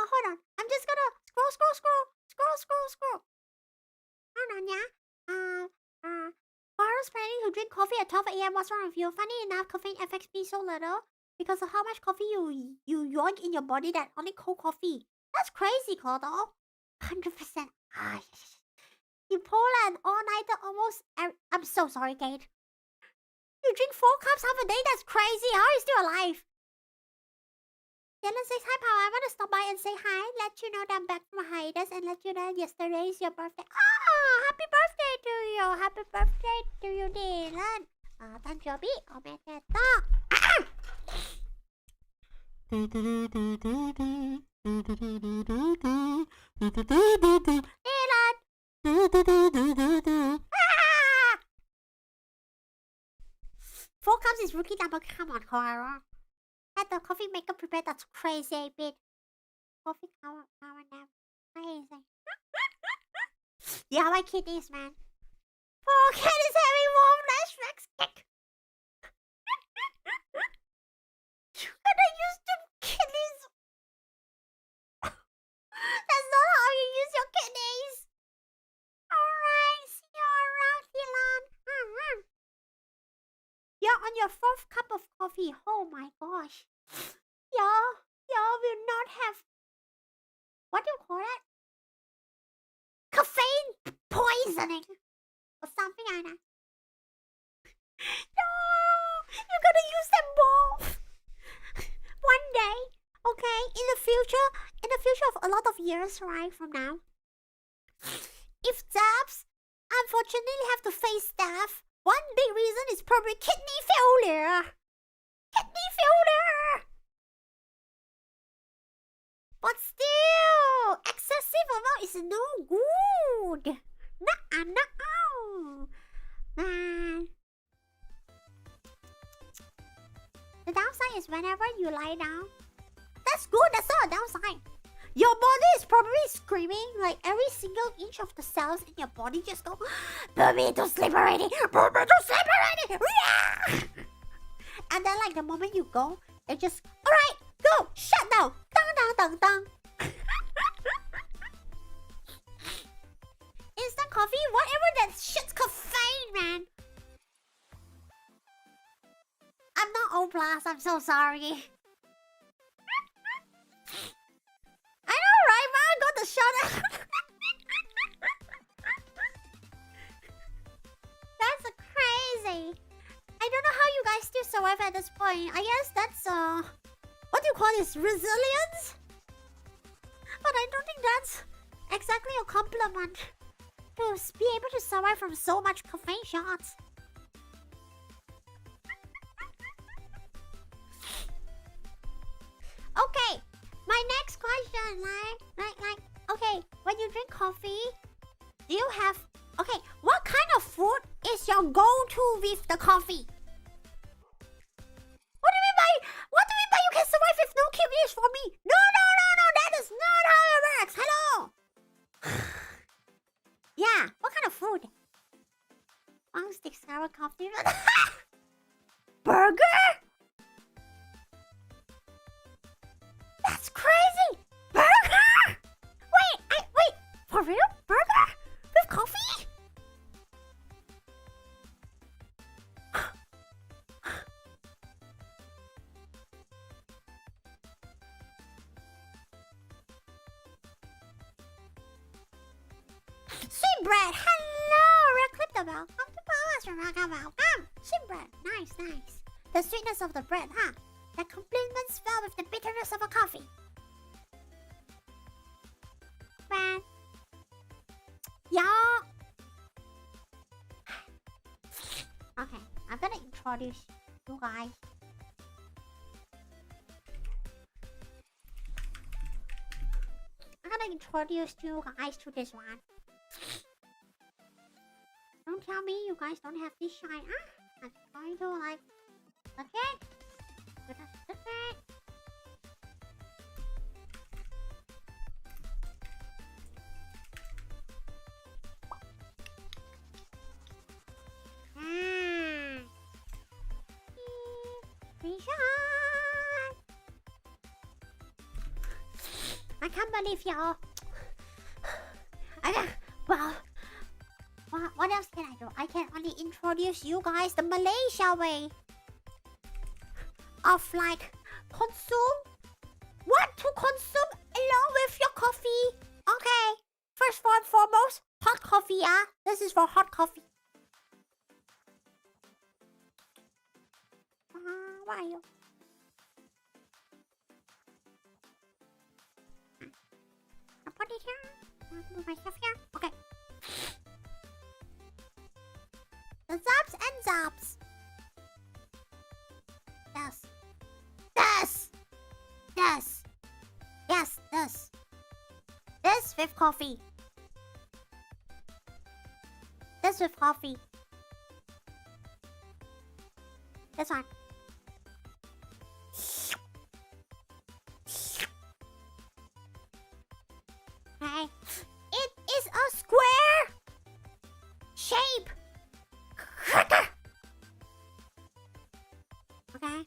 S1: Hold on. I'm just gonna scroll. Hold on, yeah. Borrow's planning to drink coffee at 12 a.m. What's wrong with you? Funny enough, caffeine affects me so little because of how much coffee you yoink in your body that only cold coffee. That's crazy, Clodo. 100%. You pull an all-nighter almost... I'm so sorry, Kate. You drink 4 cups half a day? That's crazy. How are you still alive? Dylan says, hi, Pawwa. I want to stop by and say hi. Let you know that I'm back from hiatus and let you know yesterday is your birthday. Oh, happy birthday to you. Happy birthday to you, Dylan. 誕生日おめでとう。Dylan. 4 cups is rookie number. Come on, Clara. Had the coffee maker prepared. That's crazy, bit. Coffee power nap. Crazy. Yeah, my kidneys, man. Poor kid is having warm flashbacks. You gotta use the kidneys. That's not how you use your kidneys. Alright, see you around, Dylan. You're on your 4th cup of coffee. Oh my gosh. Y'all will not have... What do you call it? Caffeine poisoning. Or something like that. No! You gotta use them both. One day. Okay? In the future of a lot of years, right, from now. If Zabs unfortunately have to face death, one big reason is probably kidney failure. But still, excessive amount is no good. No. Man. The downside is whenever you lie down. That's good, that's not a downside. Your body is probably screaming, like every single inch of the cells in your body just go, put me to sleep already. And then like the moment you go, it just, alright, go, shut down. Dang. Instant coffee, whatever that shit's caffeine, man. I'm not O+, I'm so sorry. I know, right? Man, got the shot out. That's crazy. I don't know how you guys still survive at this point. I guess that's what do you call this? Resilience? But I don't think that's exactly a compliment to be able to survive from so much caffeine shots. Okay, my next question, like, okay, when you drink coffee, do you have, okay, what kind of food is is your go-to with the coffee? What do you mean by you can survive with no kidneys for me? No, that is not how it works. Hello. Yeah, what kind of food? Long stick sour coffee. Burger? That's crazy. Burger? Wait, for real? Burger? With coffee? Sweet bread, hello! Red clip the bell. Come to Pawwawawa, welcome! Sweet bread, nice. The sweetness of the bread, huh? That complements well with the bitterness of a coffee. Man. Yeah. Okay, I'm gonna introduce you guys. I'm gonna introduce you guys to this one. Don't tell me you guys don't have this shine. I'm trying to like... Okay? Look at it. I can't believe y'all. Well, what else can I do? I can only introduce you guys the Malaysia way of like consume what to consume along with your coffee. Okay, first and foremost, hot coffee. Yeah, this is for hot coffee. Where are you? I'll put it here. I'll move myself here. Okay. The Zops and Zops. Yes. Yes, this. This with coffee. This with coffee. This one. Okay. It is a square shape. Okay.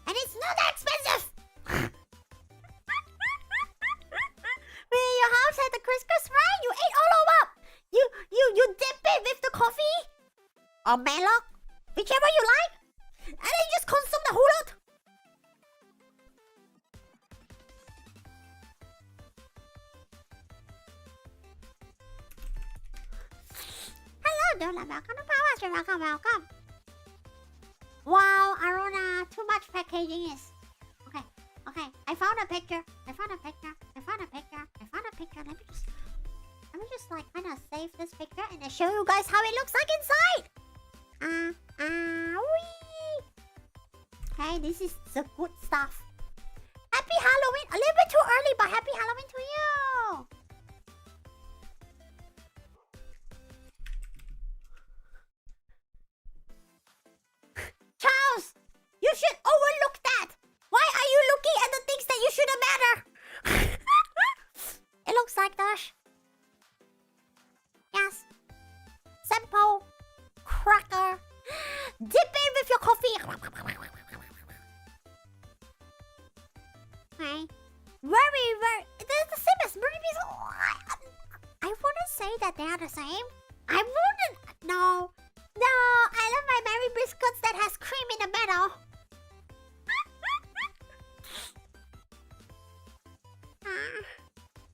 S1: And it's not that expensive. When your house had the Christmas right, you ate all of up. You dip it with the coffee or melon, whichever you like, and then you just consume the whole lot. Hello, Dola. Welcome to Pawwawawa. Welcome. Wow, Arona, too much packaging is. Okay. I found a picture. Let me just like kind of save this picture and then show you guys how it looks like inside. Wee. Okay, this is the good stuff. Happy Halloween! A little bit too early, but happy Halloween to you. Charles, you should overlook that. Why are you looking at the things that you shouldn't matter? It looks like this. Yes. Simple. Cracker. Dip it with your coffee. Okay. Very. They're the same as Murray. I wouldn't say that they are the same. I wouldn't. No. I love my Mary biscuits that has cream in the middle.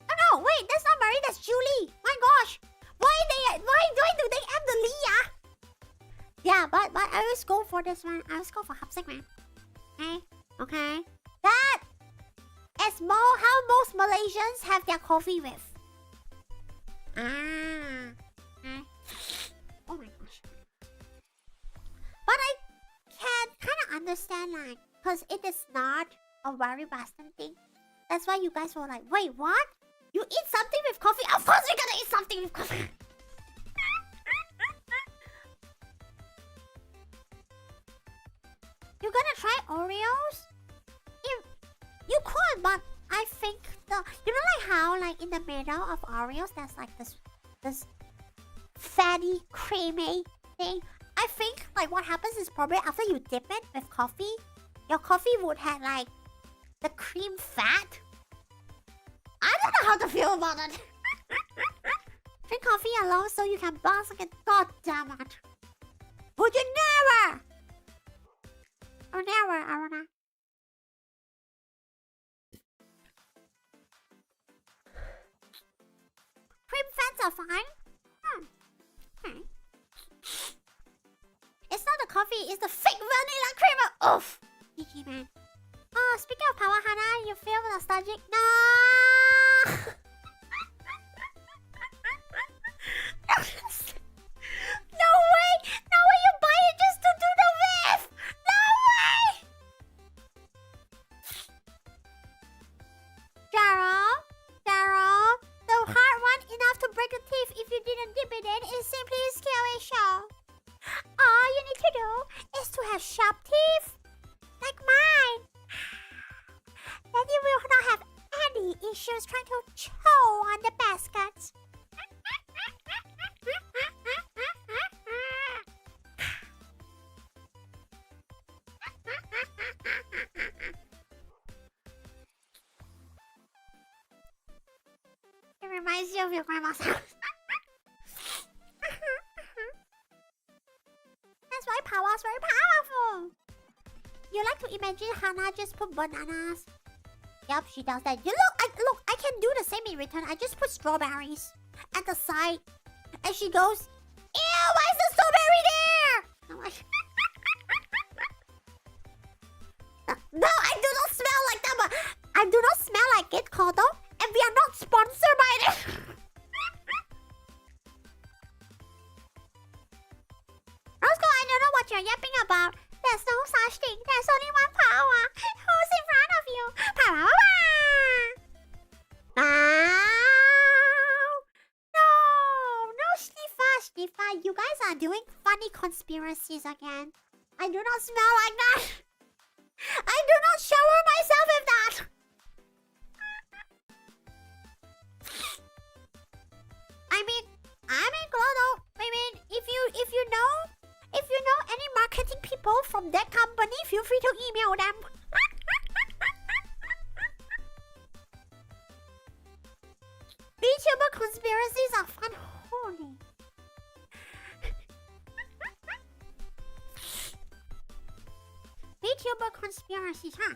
S1: Oh no, wait, that's not Marie, that's Julie. My gosh. Why do they add the Leah? Yeah, but I always go for this one. I always go for Hapsik, man. Okay. That is how most Malaysians have their coffee with. Okay. Oh my gosh. But I can kind of understand, like, because it is not a very Western thing. That's why you guys were like, wait, what? You eat something with coffee? Of course you're gonna eat something with coffee. gonna try Oreos? If you could, but I think you know like how like in the middle of Oreos there's like this fatty creamy thing. I think like what happens is probably after you dip it with coffee, your coffee would have like the cream fat. I don't know how to feel about it. Drink coffee alone so you can bounce again. God damn it. Would you never? Or never, Aruna. Cream fats are fine. Okay. It's not the coffee, it's the fake vanilla creamer. Oof. GG, man. Oh, speaking of Pawwa and Hanna, you feel nostalgic? No. No way! No way you buy it just to do the whiff! No way! Daryl, the hard one enough to break a teeth if you didn't dip it in is simply a scary show. All you need to do is to have sharp teeth, like mine. Then you will not have any issues trying to chew on the baskets. It reminds you of your grandma's house. That's why Pawwa's very powerful. You like to imagine Hanna just put bananas. Yep, she does that. Look, I can do the same in return. I just put strawberries at the side. And she goes, ew, why is the strawberry there? I'm like, no, I do not smell like that, but I do not smell like it, Kodo. And we are not sponsored by it. Roscoe, I don't know what you're yapping about. There's no such thing. There's only one Pawwa. Who's in front of you? Pawwawawa! No, Stifa. You guys are doing funny conspiracies again. I do not smell like that. I do not shower myself with that. I mean, Clodo. I mean, if you know any marketing people from that company, feel free to email them. VTuber conspiracies are fun. Holy. VTuber conspiracies, huh?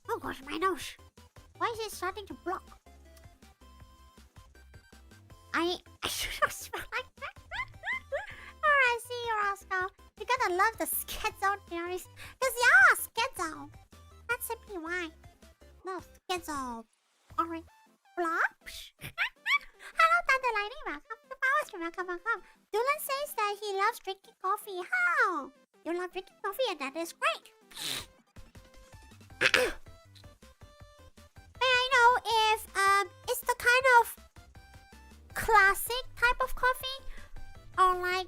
S1: Oh gosh, my nose. Why is it starting to block? I should not smell like that. Alright, see you, Roscoe. You gotta love the schizo theories. Cause yeah, schizo. That's simply why. Love schizo. Alright. Flops? Hello, Thunderlightning. Welcome to Power Stream. Welcome. Dylan says that he loves drinking coffee. How? You love drinking coffee and that is great. May I know if it's the kind of classic type of coffee? Or like,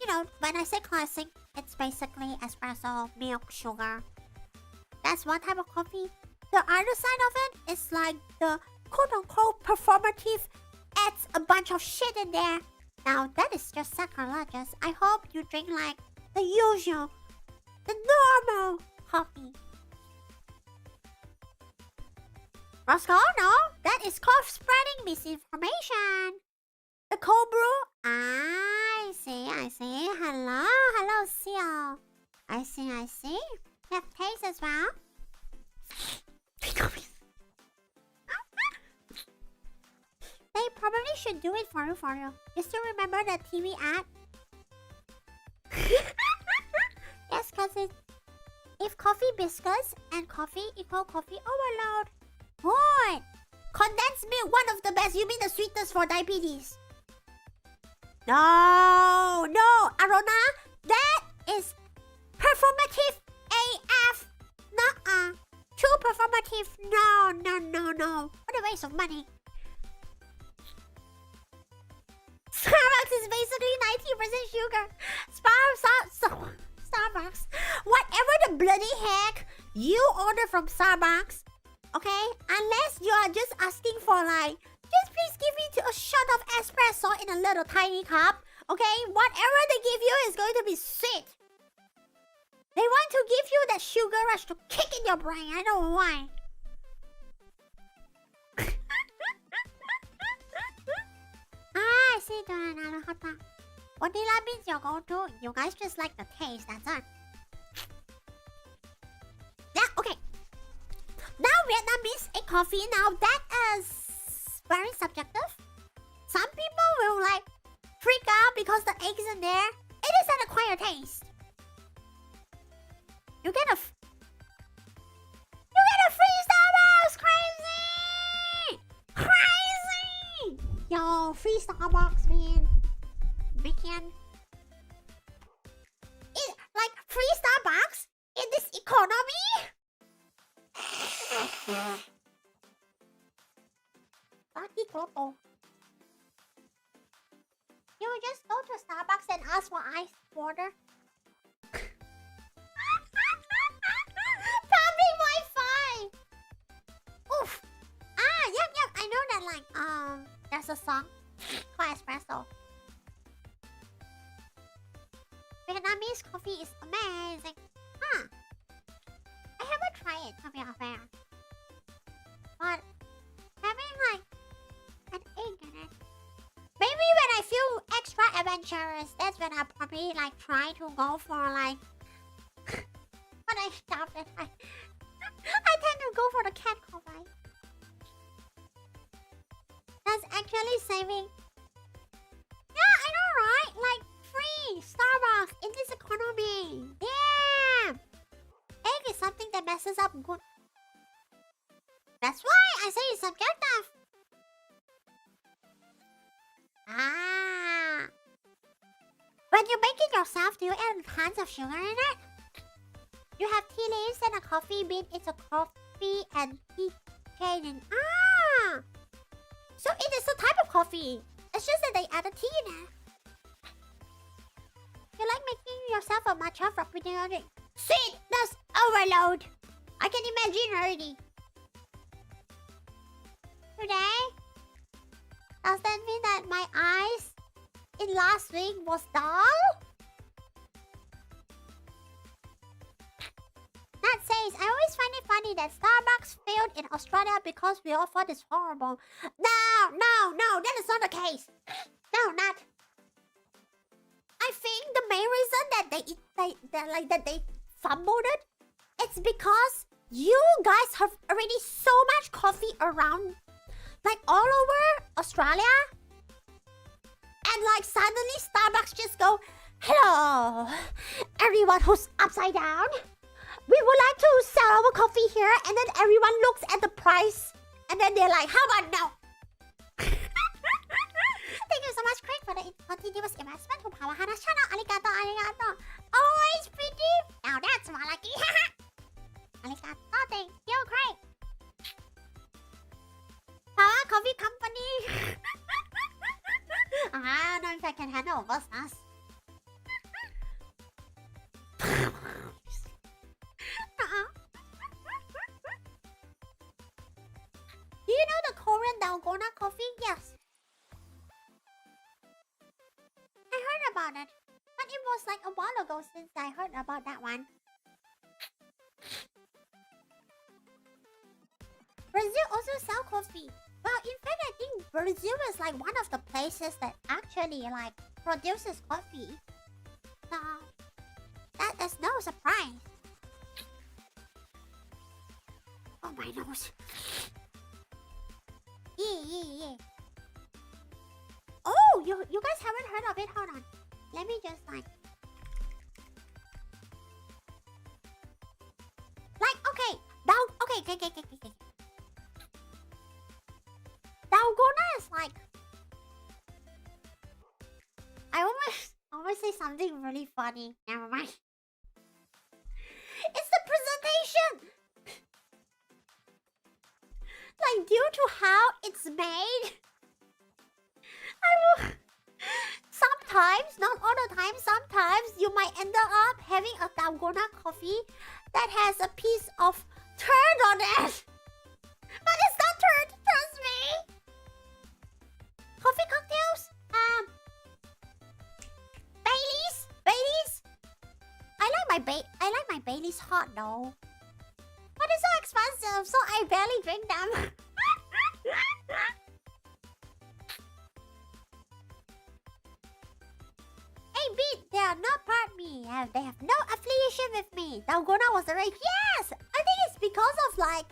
S1: you know, when I say classic, it's basically espresso, milk, sugar. That's one type of coffee. The other side of it is like the quote-unquote performative adds a bunch of shit in there. Now, that is just sacrilegious. I hope you drink like the usual, the normal coffee. Roscoe, no, that is called spreading misinformation. The cold brew? I see. Hello, Seal. I see. Have taste as well. They probably should do it for you. You still remember that TV ad? Yes, cause if coffee biscuits and coffee equal coffee overload. What? Condensed milk, one of the best. You mean the sweetest for diabetes? No, Arona, that is performative AF. Nuh-uh. Too performative. No. What a waste of money. Starbucks is basically 90% sugar. Starbucks. Whatever the bloody heck you order from Starbucks, okay? Unless you are just asking for like, just please give me a shot of espresso in a little tiny cup, okay? Whatever they give you is going to be sweet. They want to give you that sugar rush to kick in your brain. I don't know why. I see. Vanilla beans your go-to. You guys just like the taste, that's all. Yeah, okay. Now Vietnamese a coffee. Now that is very subjective. Some people will like freak out because the egg isn't there. It is an acquired taste. You get a free Starbucks, crazy! Yo, free Starbucks, man. Weekend. Like free Starbucks in this economy? Lucky Grotto. You just go to Starbucks and ask for iced water. Public Wi-Fi. Oof. Yep. I know that like there's a song called Espresso. Vietnamese coffee is amazing. Huh. I haven't tried it to be fair. But having like an egg in it. Maybe when I feel extra adventurous, that's when I probably like try to go for like but I stopped it. I tend to go for the cat coffee. That's actually saving. Yeah, I know, right? Like free Starbucks in this economy. Damn. Egg is something that messes up good. That's why I say it's subjective. When you make it yourself, do you add tons of sugar in it? You have tea leaves and a coffee bean. It's a coffee and tea chain. So it is a type of coffee. It's just that they add a tea in it. You like making yourself a matcha frappuccino? Sweet! That's overload. I can imagine already. Today? Does that mean that my eyes in last week was dull? That says, I always find it funny that Starbucks failed in Australia because we all thought it's horrible. No, that is not the case. No, not. I think the main reason that they fumbled it, it's because you guys have already so much coffee around, like all over Australia, and like suddenly Starbucks just go, hello, everyone who's upside down. We would like to sell our coffee here, and then everyone looks at the price, and then they're like, how about no? Thank you so much, Craig, for the continuous investment to Pawwa and Hanna channel. Arigato. Always pretty. Now that's more lucky. Arigato. Thank you, Craig. Pawwa Coffee Company. I don't know if I can handle business. Do you know the Korean dalgona coffee? Yes. I heard about it, but it was like a while ago since I heard about that one. Brazil also sell coffee. Well, in fact, I think Brazil is like one of the places that actually like produces coffee. So that is no surprise. Oh, my nose. Yeah. Oh, you guys haven't heard of it? Hold on. Let me just like... okay. Okay. Dalgona is like... I almost say something really funny. Never mind. It's the presentation! Like, due to how it's made, sometimes sometimes you might end up having a dalgona coffee that has a piece of turd on it. But it's not turd, trust me. Coffee cocktails? Baileys? I like my Baileys hot though. But it's so expensive, so I barely drink them. Hey Beat, they are not part of me. They have no affiliation with me. Dalgona was the rage. Yes! I think it's because of like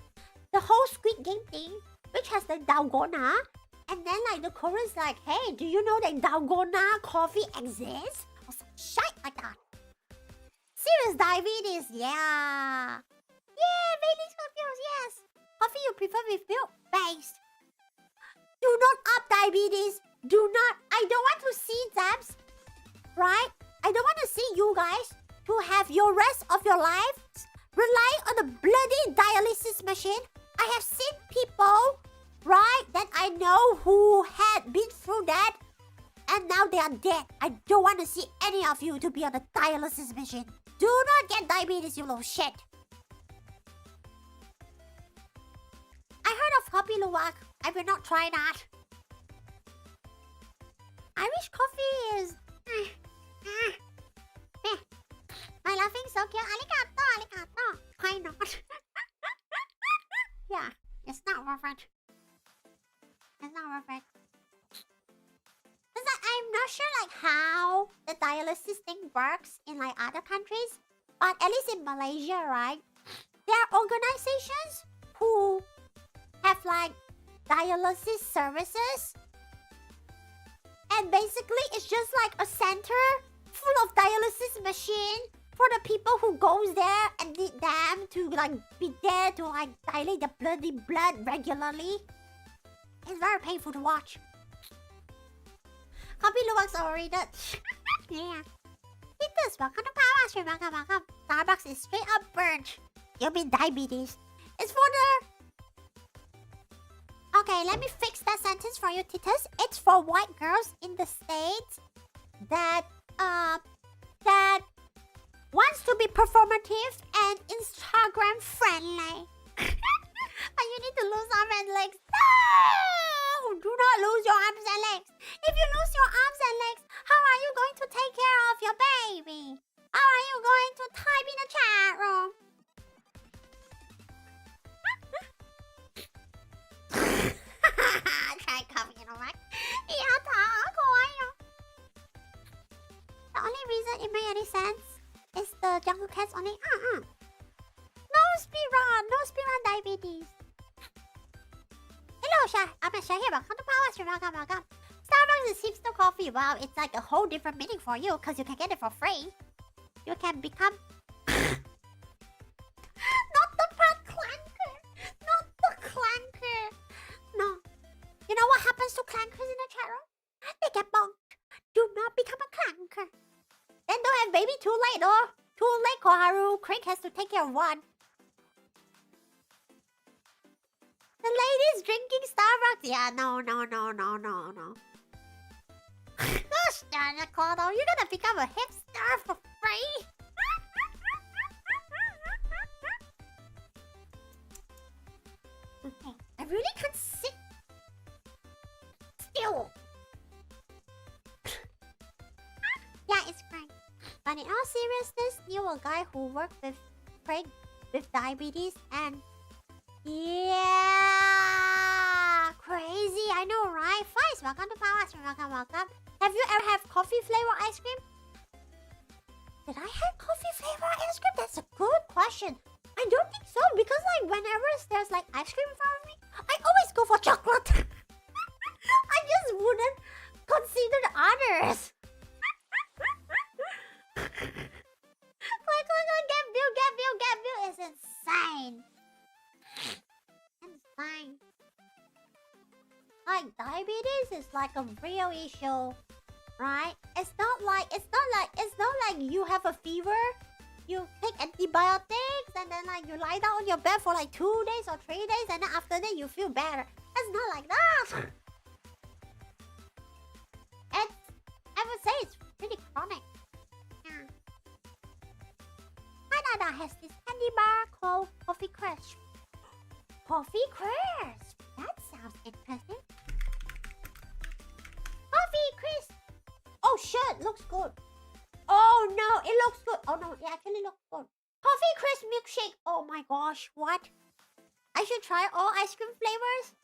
S1: the whole Squid Game thing, which has the dalgona. And then like the Koreans like, hey, do you know that dalgona coffee exists? Or some shit like that. Serious diabetes, yeah. Yeah, Bailey's cocktails, yes. Coffee you prefer with milk based. Do not up diabetes. Do not. I don't want to see them. Right? I don't want to see you guys to have your rest of your life relying on a bloody dialysis machine. I have seen people, right, that I know who had been through that and now they are dead. I don't want to see any of you to be on a dialysis machine. Do not get diabetes, you little shit. I heard of Kopi Luwak. I will not try that. Irish coffee is... My laughing so cute. Arigato. Why not? Yeah, it's not worth it. It's not worth it. Cause I'm not sure like how the dialysis thing works in like other countries, but at least in Malaysia, right? There are organizations who have like dialysis services, and basically it's just like a center full of dialysis machine for the people who goes there and need them to like be there to like dilate the bloody blood regularly. It's very painful to watch. Kopi Luwak's overrated. Yeah. VTubers, welcome to Pawwa. Welcome. Starbucks is straight up burnt. You mean diabetes. It's for the... Okay, let me fix that sentence for you, Titus. It's for white girls in the States that wants to be performative and Instagram friendly. But you need to lose arms and legs. No! Do not lose your arms and legs. If you lose your arms and legs, how are you going to take care of your baby? How are you going to type in the chat room? Try coming in a mic. The only reason it made any sense is the jungle cats only. No speedrun diabetes. Hello, Shah. I'm a Shah here. Welcome to Pawwa. Welcome. Starbucks is hipster coffee. Wow, it's like a whole different meaning for you because you can get it for free. You can become... Not the part clanker. Not the clanker. No. You know what happens to clankers in the chat room? They get bonked. Do not become a clanker. Then don't have baby too late, or too late, Koharu. Craig has to take care of one. The ladies drinking Starbucks. Yeah, no. Gosh darn it, Kodo. You're gonna become a hipster for free. Okay, I really can't sit still. Yeah, it's Craig. But in all seriousness, knew a guy who worked with Craig with diabetes and yeah, crazy. I know, right? Flies, welcome to Pawwa. Welcome. Have you ever had coffee flavor ice cream? Did I have coffee flavor ice cream? That's a good question. I don't think so because like whenever there's like ice cream in front of me, I always go for chocolate. I just wouldn't consider the others. Get bill is insane. Insane. Like diabetes is like a real issue, right? It's not like you have a fever, you take antibiotics and then like you lie down on your bed for like 2 days or 3 days and then after that you feel better. It's not like that. I would say it's pretty chronic. has this candy bar called Coffee Crisp. Coffee Crisp! That sounds interesting. Coffee Crisp! Oh shit, looks good. Oh no, it looks good. Oh no, it actually looks good. Coffee Crisp milkshake. Oh my gosh, what? I should try all ice cream flavors.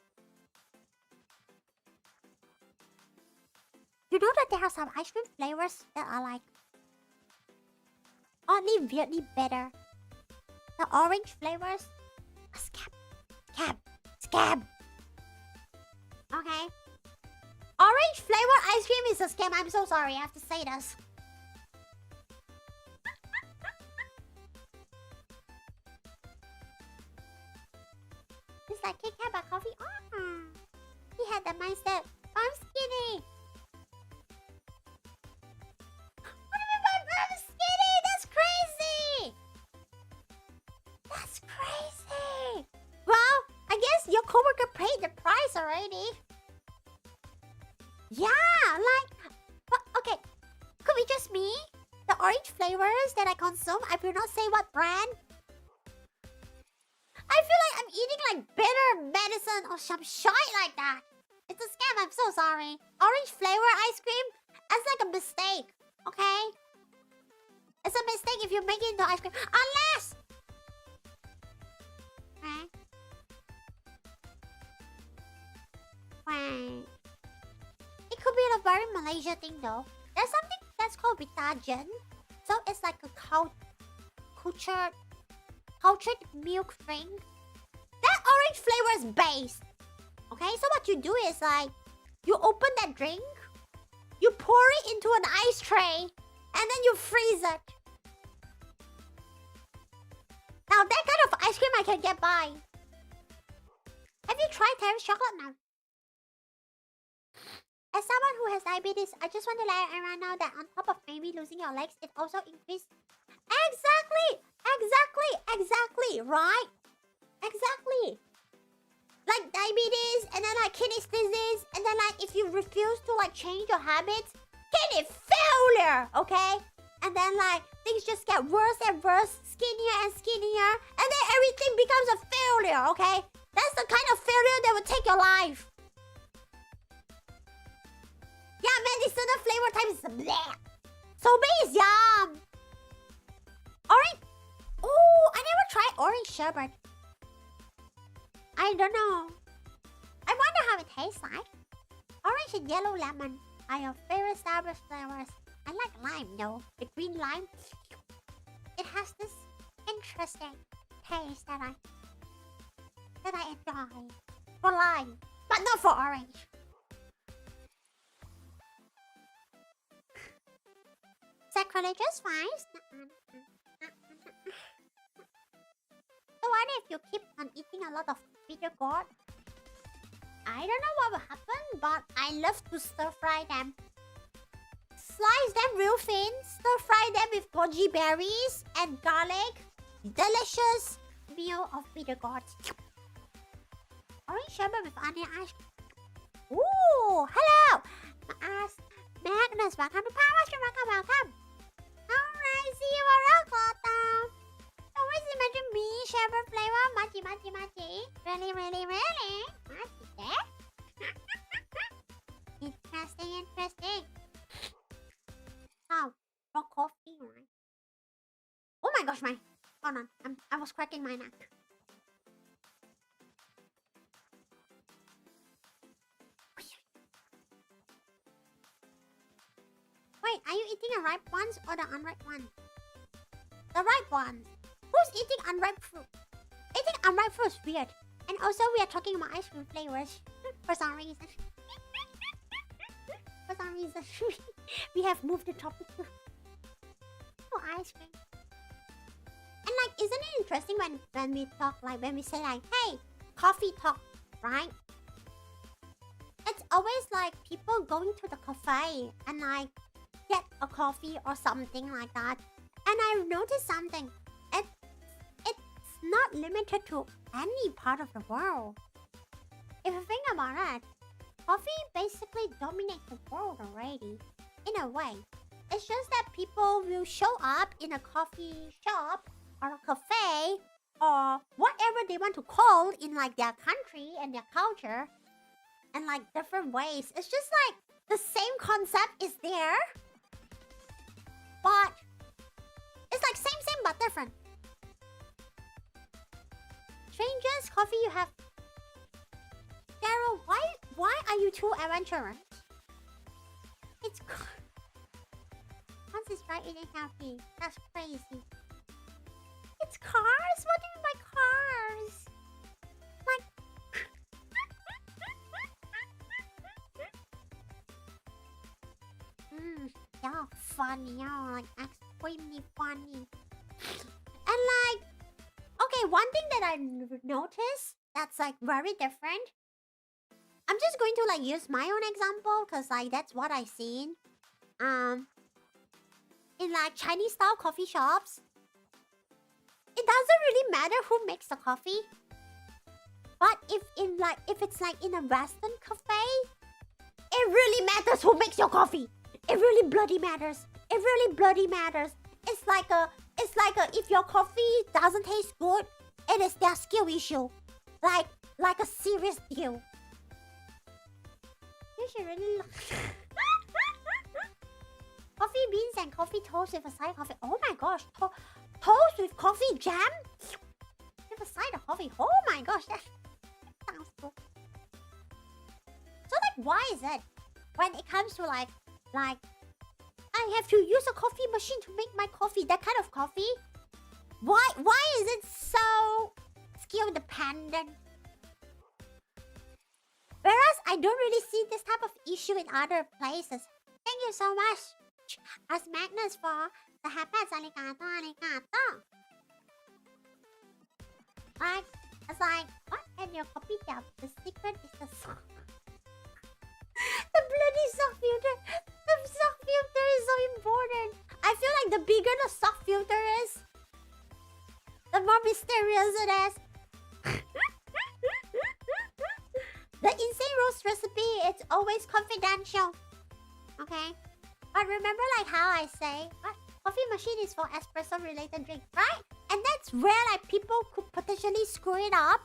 S1: You know that there are some ice cream flavors that are like oddly weirdly better. The orange flavors. Scab. Okay. Orange flavor ice cream is a scam. I'm so sorry. I have to say this. It's like Kit Kat but coffee. Oh, he had that mindset. I'm skinny. What do you mean by I'm skinny? That's crazy. That's crazy. Well, I guess your coworker paid the price already. Yeah, like, but, okay. Could be just me? The orange flavors that I consume, I will not say what brand. I feel like I'm eating like bitter medicine or some shit like that. It's a scam, I'm so sorry. Orange flavor ice cream, that's like a mistake, okay? It's a mistake if you make it into ice cream. Unless... Okay. Wait. It could be a very Malaysia thing though. There's something that's called Vitagen. So it's like a cultured milk thing. That orange flavor is base. Okay, so what you do is like, you open that drink, you pour it into an ice tray, and then you freeze it. Now that kind of ice cream I can get by. Have you tried Terry's chocolate now? As someone who has diabetes, I just want to let everyone know that on top of maybe losing your legs, it also increases... Exactly, right? Exactly. Like diabetes, and then like kidney disease, and then like if you refuse to like change your habits, kidney failure, okay? And then like things just get worse and worse, skinnier and skinnier, and then everything becomes a failure, okay? That's the kind of failure that will take your life. Yeah, medicinal flavor type is bleh. Sorbet is yum. Orange. Oh, I never tried orange sherbet. I don't know. I wonder how it tastes like. Orange and yellow lemon are your favorite Starburst flavors. I like lime though. The green lime. It has this interesting taste that I enjoy. For lime, but not for orange. Sacrilegious vibes. So what if you keep on eating a lot of bitter gourd? I don't know what will happen, but I love to stir fry them. Slice them real thin, stir fry them with goji berries and garlic. Delicious meal of bitter gourd. Orange sherbet with onion ice. Ooh, hello! Magnus, welcome to Pawwawawa, welcome. Alright, see you around, Clotta. Always imagine me, sherbet flavor, machi. Really? Machi there? Interesting. Oh, raw coffee, right? Oh my gosh, hold on, I was cracking my neck. Wait, are you eating the ripe ones or the unripe ones? The ripe ones. Who's eating unripe fruit? Eating unripe fruit is weird. And also, we are talking about ice cream flavors. For some reason. We have moved the topic to ice cream. And like, isn't it interesting when we talk, like when we say like, hey, coffee talk, right? It's always like people going to the cafe and like get a coffee or something like that. And I've noticed something. It's not limited to any part of the world. If you think about it, coffee basically dominates the world already. In a way. It's just that people will show up in a coffee shop or a cafe or whatever they want to call in like their country and their culture and like different ways. It's just like the same concept is there, but it's like same but different. Strangest coffee you have. Daryl, why are you too adventurous? It's once it's right, it ain't healthy. That's crazy. It's cars? What do you mean by cars? Like y'all funny, y'all like extremely funny. And like, okay, one thing that I noticed that's like very different. I'm just going to like use my own example because like that's what I seen. In like Chinese style coffee shops, it doesn't really matter who makes the coffee. But if it's like in a Western cafe, it really matters who makes your coffee. It really bloody matters. It really bloody matters. It's like a if your coffee doesn't taste good, it is their skill issue. Like a serious deal. You should really look. Coffee beans and coffee toast with a side of coffee. Oh my gosh, toast with coffee jam with a side of coffee. Oh my gosh, that sounds good. So like, why is it when it comes to like I have to use a coffee machine to make my coffee, that kind of coffee? Why is it so skill dependent? Whereas I don't really see this type of issue in other places. Thank you so much, as Magnus, for the happens. Arigato. Like, it's like, what? And your copy job. The secret is the sock. The bloody sock filter. The sock filter is so important. I feel like the bigger the sock filter is, the more mysterious it is. The insane roast recipe, it's always confidential. Okay? But remember like how I say, what? Coffee machine is for espresso related drink, right? And that's where like people could potentially screw it up.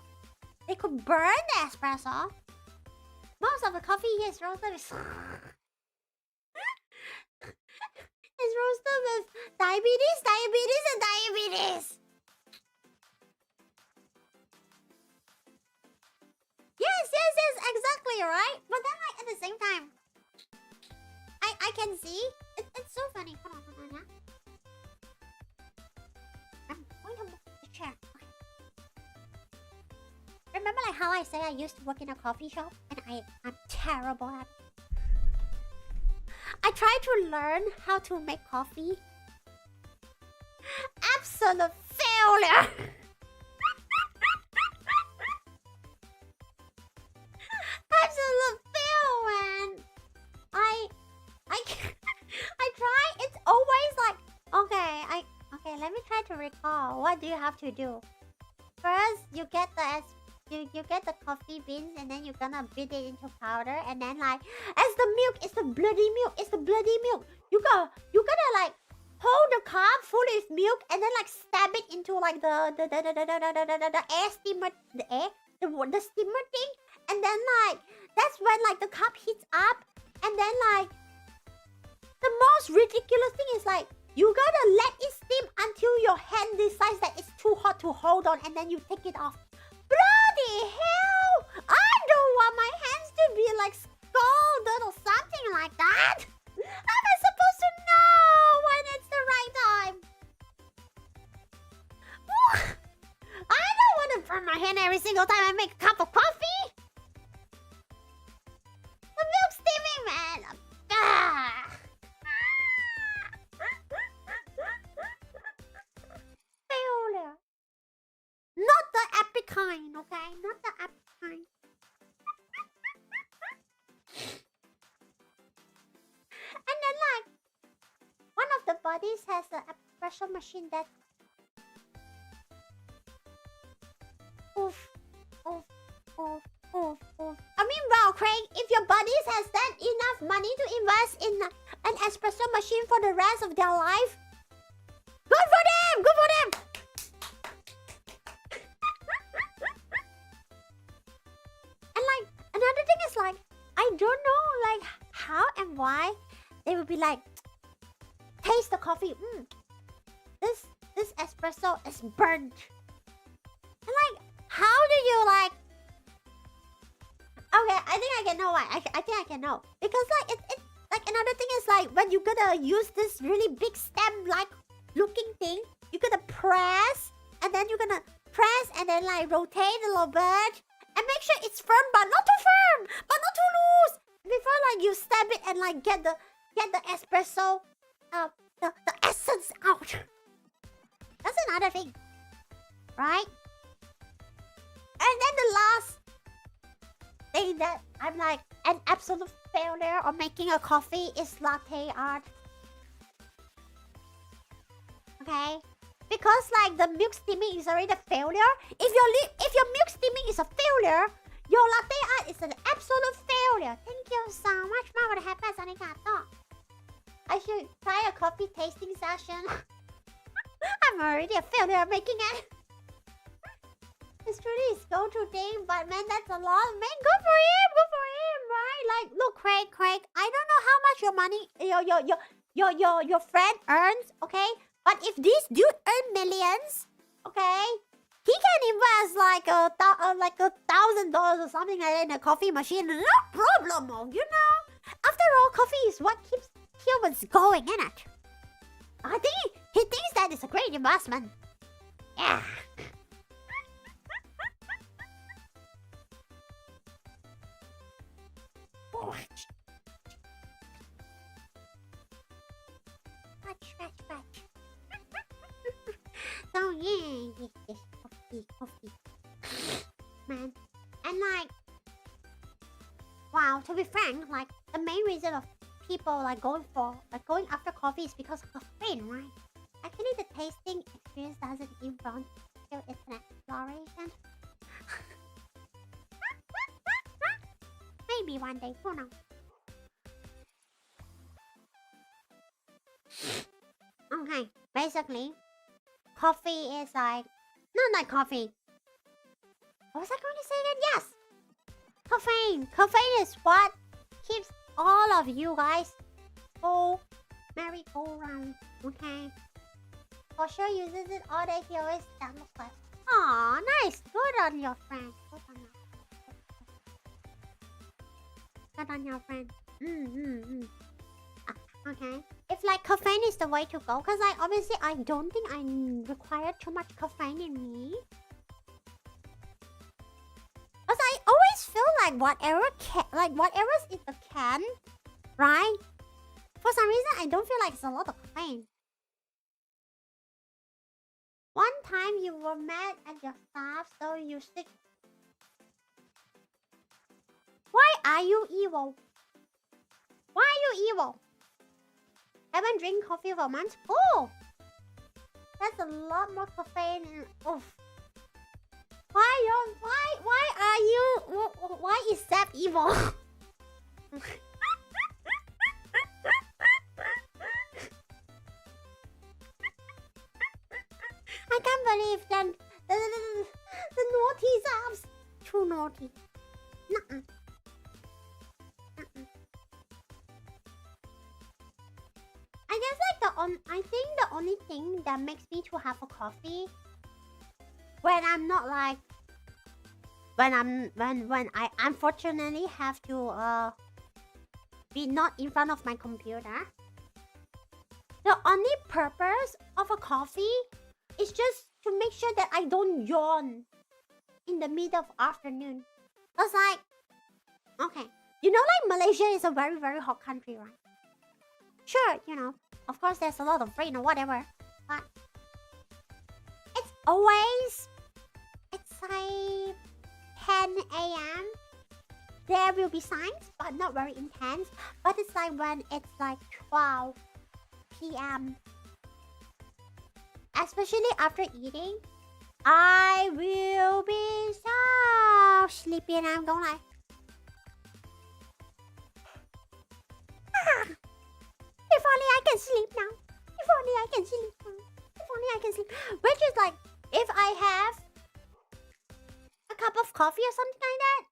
S1: They could burn the espresso. Most of the coffee here is roasted with it's roasted with diabetes, and diabetes. Yes, exactly, right? But then like at the same time, I can see it's so funny. Hold on, yeah. I'm going to move the chair. Remember like how I say I used to work in a coffee shop and I'm terrible at it. I tried to learn how to make coffee. Absolute failure. Absolute fail, man. I try. It's always like, okay, let me try to recall. What do you have to do? First, you get the coffee beans, and then you're gonna beat it into powder, and then like, it's the bloody milk. You gotta like hold the cup full of milk, and then like stab it into like the air steamer, the steamer thing, and then like that's when like the cup heats up, and then like the most ridiculous thing is like you gotta let it steam until your hand decides that it's too hot to hold on, and then you take it off. Bloody hell! I don't want my hands to be like scalded or something like that. How am I supposed to know when it's the right time? I don't want to burn my hand every single time I make a cup of coffee. The milk steaming, man. Failure. Not the epic kind, okay? Not the epic kind. And then like, one of the bodies has an espresso machine that I mean, well, Craig, if your buddies has that enough money to invest in an espresso machine for the rest of their life, good for them! don't know like how and why they would be like, taste the coffee. This espresso is burnt. And like, how do you like? Okay, I think I can know why. I think I can know because like it like another thing is like when you're gonna use this really big stem like looking thing, you're gonna press and then you're gonna press and then like rotate a little bit and make sure it's firm but not too firm, but not too loose. Before like you stab it and like get the espresso, the essence out. That's another thing, right? And then the last thing that I'm like an absolute failure of making a coffee is latte art. Okay, because like the milk steaming is already a failure. If your milk steaming is a failure, your latte art is an absolute failure. Thank you so much, ma. What happens? Arigato. I should try a coffee tasting session. I'm already a failure at making it. It's truly his go-to thing, but man, that's a lot. Man, good for him, right? Like, look, Craig, I don't know how much your money, your friend earns, okay? But if this dude earns millions, okay, he can invest like $1,000 or something like that in a coffee machine, no problem, you know. After all, coffee is what keeps humans going, innit? I think he thinks that is a great investment. Yeah. Scratch. So yeah, coffee. Man. And like, wow, to be frank, like the main reason of people like going after coffee is because of caffeine, right? Actually, the tasting experience doesn't involve internet exploration. Maybe one day, who knows? Okay, basically, coffee is like... Not like coffee. What was I going to say again? Yes! Caffeine! Caffeine is what keeps all of you guys go merry-go-round, okay? For sure uses it all day, he always stands like... Aw, nice! Good on your friend. Good on your friend. Okay. If like caffeine is the way to go, because I don't think I require too much caffeine in me. Because I always feel like whatever's in the can, right? For some reason, I don't feel like it's a lot of caffeine. One time you were mad at your staff, so you stick. Why are you evil? Why are you evil? Haven't drank coffee for months. Oh, that's a lot more caffeine. Oof. Why are you? Why is that evil? I can't believe that the naughty subs. Too naughty. Nuh-uh. I guess like I think the only thing that makes me to have a coffee when I'm not like when I unfortunately have to be not in front of my computer. The only purpose of a coffee is just to make sure that I don't yawn in the middle of afternoon. It's like, okay, you know, like Malaysia is a very, very hot country, right? Sure, you know, of course there's a lot of rain or whatever, but it's always, it's like 10 a.m. There will be signs, but not very intense. But it's like when it's like 12 p.m. Especially after eating, I will be so sleepy and I'm going like... If only I can sleep now. If only I can sleep now. If only I can sleep. Which is like, if I have a cup of coffee or something like that,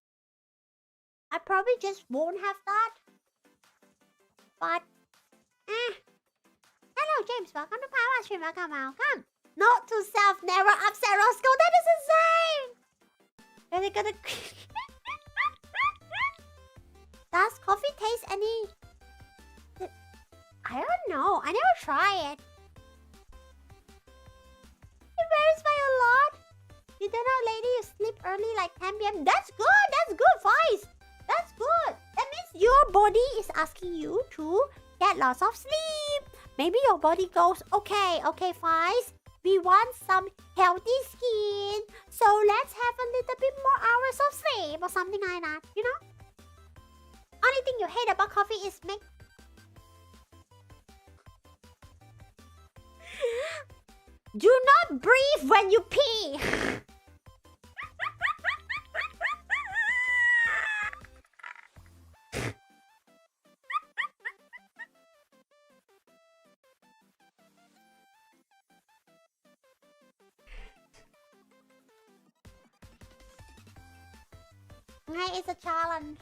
S1: I probably just won't have that. But, hello, James. Welcome to Pawwa Stream. Welcome. Note to self, never upset Roscoe. That is insane. Really gonna... Does coffee taste any... I don't know. I never try it. It varies by a lot. You don't know, lady, you sleep early like 10 p.m. That's good, Vice. That's good. That means your body is asking you to get lots of sleep. Maybe your body goes, okay, Vice. We want some healthy skin. So let's have a little bit more hours of sleep or something like that, you know? Only thing you hate about coffee is make... Do not breathe when you pee. Hey, it's a challenge.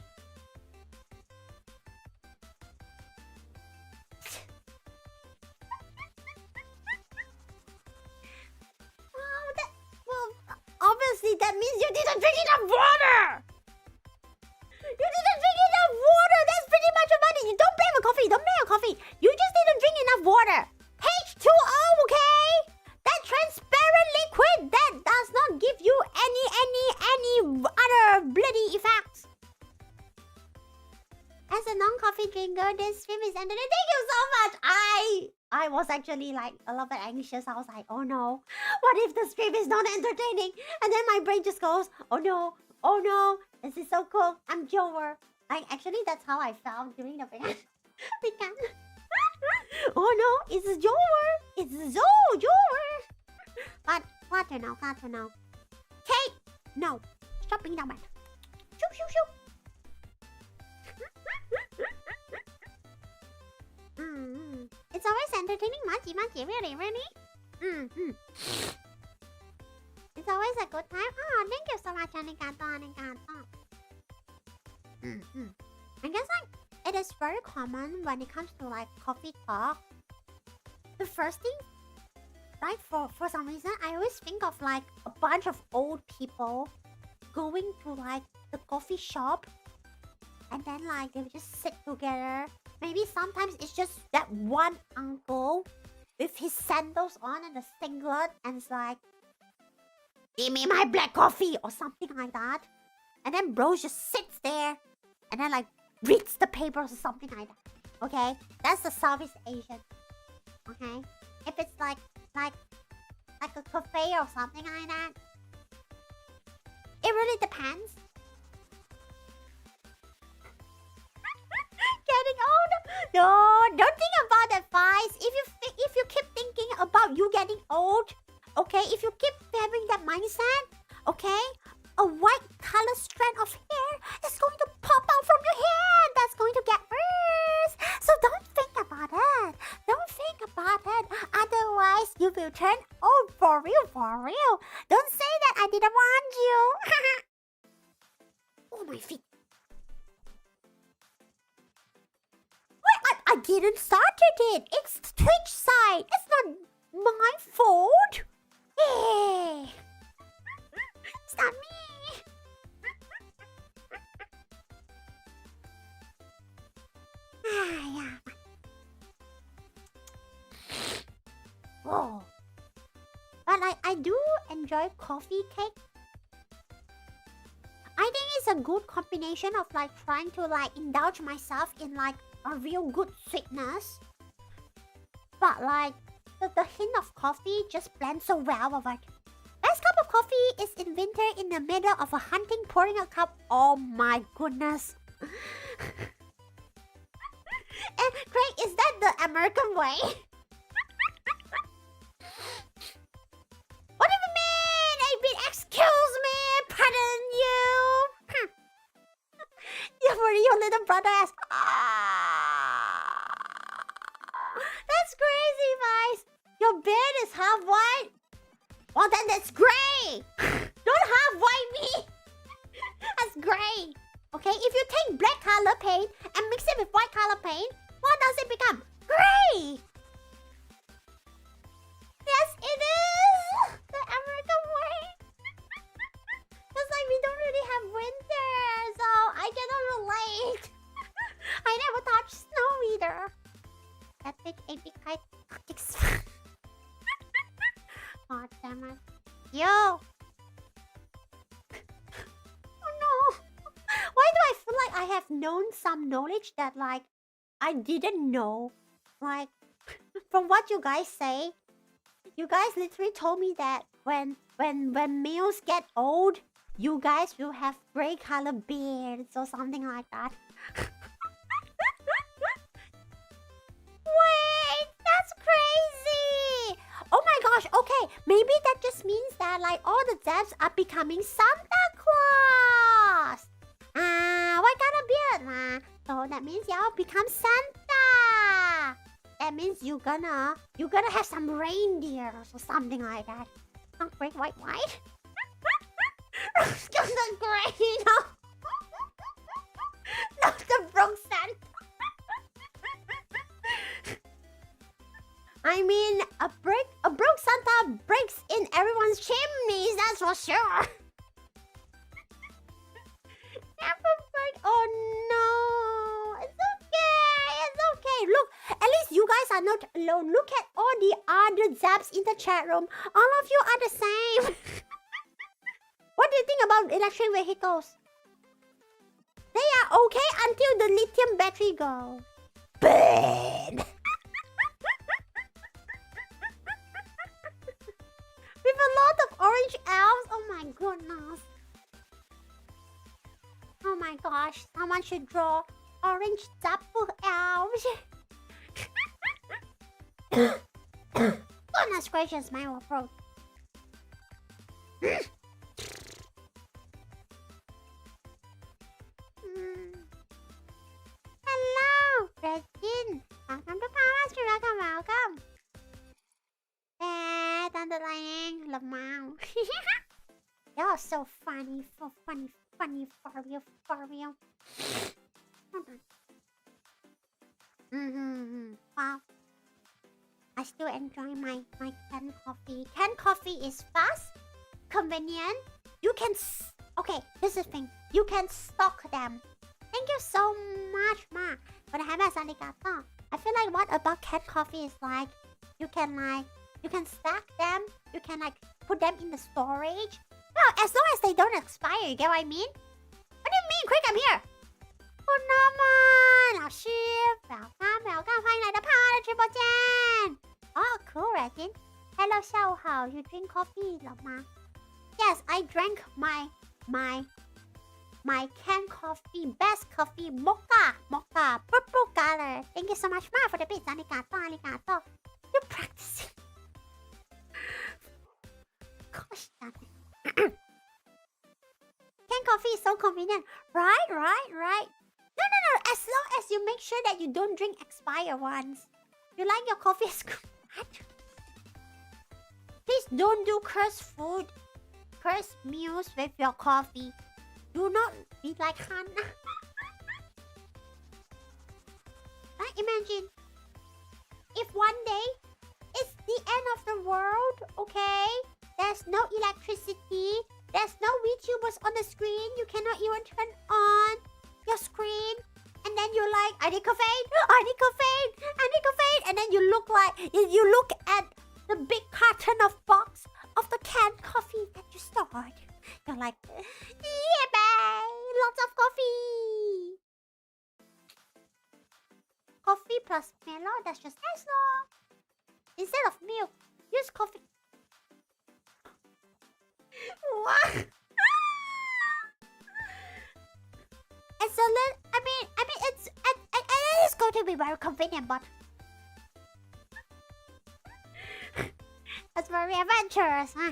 S1: Obviously, that means you didn't drink enough water! That's pretty much about it. You don't blame a coffee. You just didn't drink enough water. H2O, okay? That transparent liquid that does not give you any other bloody effects. As a non-coffee drinker, this stream is entertaining. Thank you so much. I was actually like a little bit anxious. I was like, oh no, what if the stream is not entertaining? And then my brain just goes, oh no, this is so cool. I'm Jover. Like, actually, that's how I felt during the began. Oh no, it's Jover. It's Jover. But glad to know. Kate, no, stop being that bad. Shoo. It's always entertaining, Machi, really? It's always a good time. Oh, thank you so much, arigato. I guess like it is very common when it comes to like coffee talk. The first thing, right, for some reason, I always think of like a bunch of old people going to like the coffee shop, and then like they would just sit together. Maybe sometimes it's just that one uncle with his sandals on and a singlet, and it's like, give me my black coffee or something like that. And then bro just sits there and then like reads the papers or something like that. Okay, that's the Southeast Asian. Okay, if it's like a cafe or something like that, it really depends. Getting old? No, don't think about that, Vice. If you keep thinking about you getting old, okay, if you keep having that mindset, okay, a white color strand of hair is going to pop out from your head. That's going to get worse. So don't think about it. Otherwise, you will turn old for real. Don't say that I didn't want you. Oh, my feet. I didn't started it. It's Twitch side. It's not my fault. Hey. It's not me. Yeah. Oh. But I do enjoy coffee cake. I think it's a good combination of like trying to like indulge myself in like a real good sweetness, but like the hint of coffee just blends so well with it. Best cup of coffee is in winter in the middle of a hunting, pouring a cup. Oh my goodness. And Craig, is that the American way? What do you mean? I mean, excuse me, pardon you. Your little brother asked. That's crazy, Vice. Your beard is half white. Well, then that's gray. Don't half white me. That's gray. Okay, if you take black color paint and mix it with white color paint, what does it become? Gray! Yes, it is! The American way! Because like we don't really have winter, so I cannot relate. I never touched snow either. Epic kite tactics. God damn it. Yo! Oh no! Why do I feel like I have known some knowledge that like I didn't know? Like, from what you guys say, you guys literally told me that when males get old, you guys will have gray color beards or something like that. Wait, that's crazy! Oh my gosh, okay, maybe that just means that like all the devs are becoming Santa Claus! What kind of beard? So that means y'all become Santa! That means you're gonna have some reindeers or something like that. Not great white. Just the gray, no. Not the broke Santa. I mean, a broke Santa breaks in everyone's chimneys, that's for sure. Oh no, it's okay. Look, at least you guys are not alone. Look at all the other zaps in the chat room. All of you are the same. What do you think about electric vehicles? They are okay until the lithium battery goes. Bad. With a lot of orange elves. Oh my goodness. Oh my gosh. Someone should draw orange Zatsu elves. Goodness gracious, my approach. Hello, Regine. Welcome to Pawwa Stream. Welcome. Dandelion, Lamau. You're so funny, for real. Hold on. Wow. I still enjoy my canned coffee. Canned coffee is fast, convenient. You can... Okay, this is the thing. You can stock them. Thank you so much, Ma. For the habits, arigato. I feel like what about canned coffee is like, you can stack them. You can like put them in the storage. Well, as long as they don't expire, you get what I mean? What do you mean? Quick, I'm here. Oh no, man. 老师 welcome 欢迎来到胖的直播间。Oh, cool, Regine. Hello, 下午好。You drink coffee 了吗？ Yes, I drank my canned coffee, best coffee, mocha, purple color. Thank you so much, Ma, for the bits. Arigato. You're practicing. Gosh, damn it. Canned coffee is so convenient. Right. No. As long as you make sure that you don't drink expired ones. You like your coffee as good. What? Please don't do cursed meals with your coffee. Do not be like Hanna. Imagine if one day it's the end of the world, okay? There's no electricity. There's no VTubers on the screen. You cannot even turn on your screen. And then you're like, I need caffeine. And then you look at the big carton of box of the canned coffee that you stored. You're like, yeah, babe, lots of coffee. Coffee plus mellow, that's just nice, no? Instead of milk, use coffee. What? It's a little, I mean, it's going to be very convenient, but that's very adventurous. No,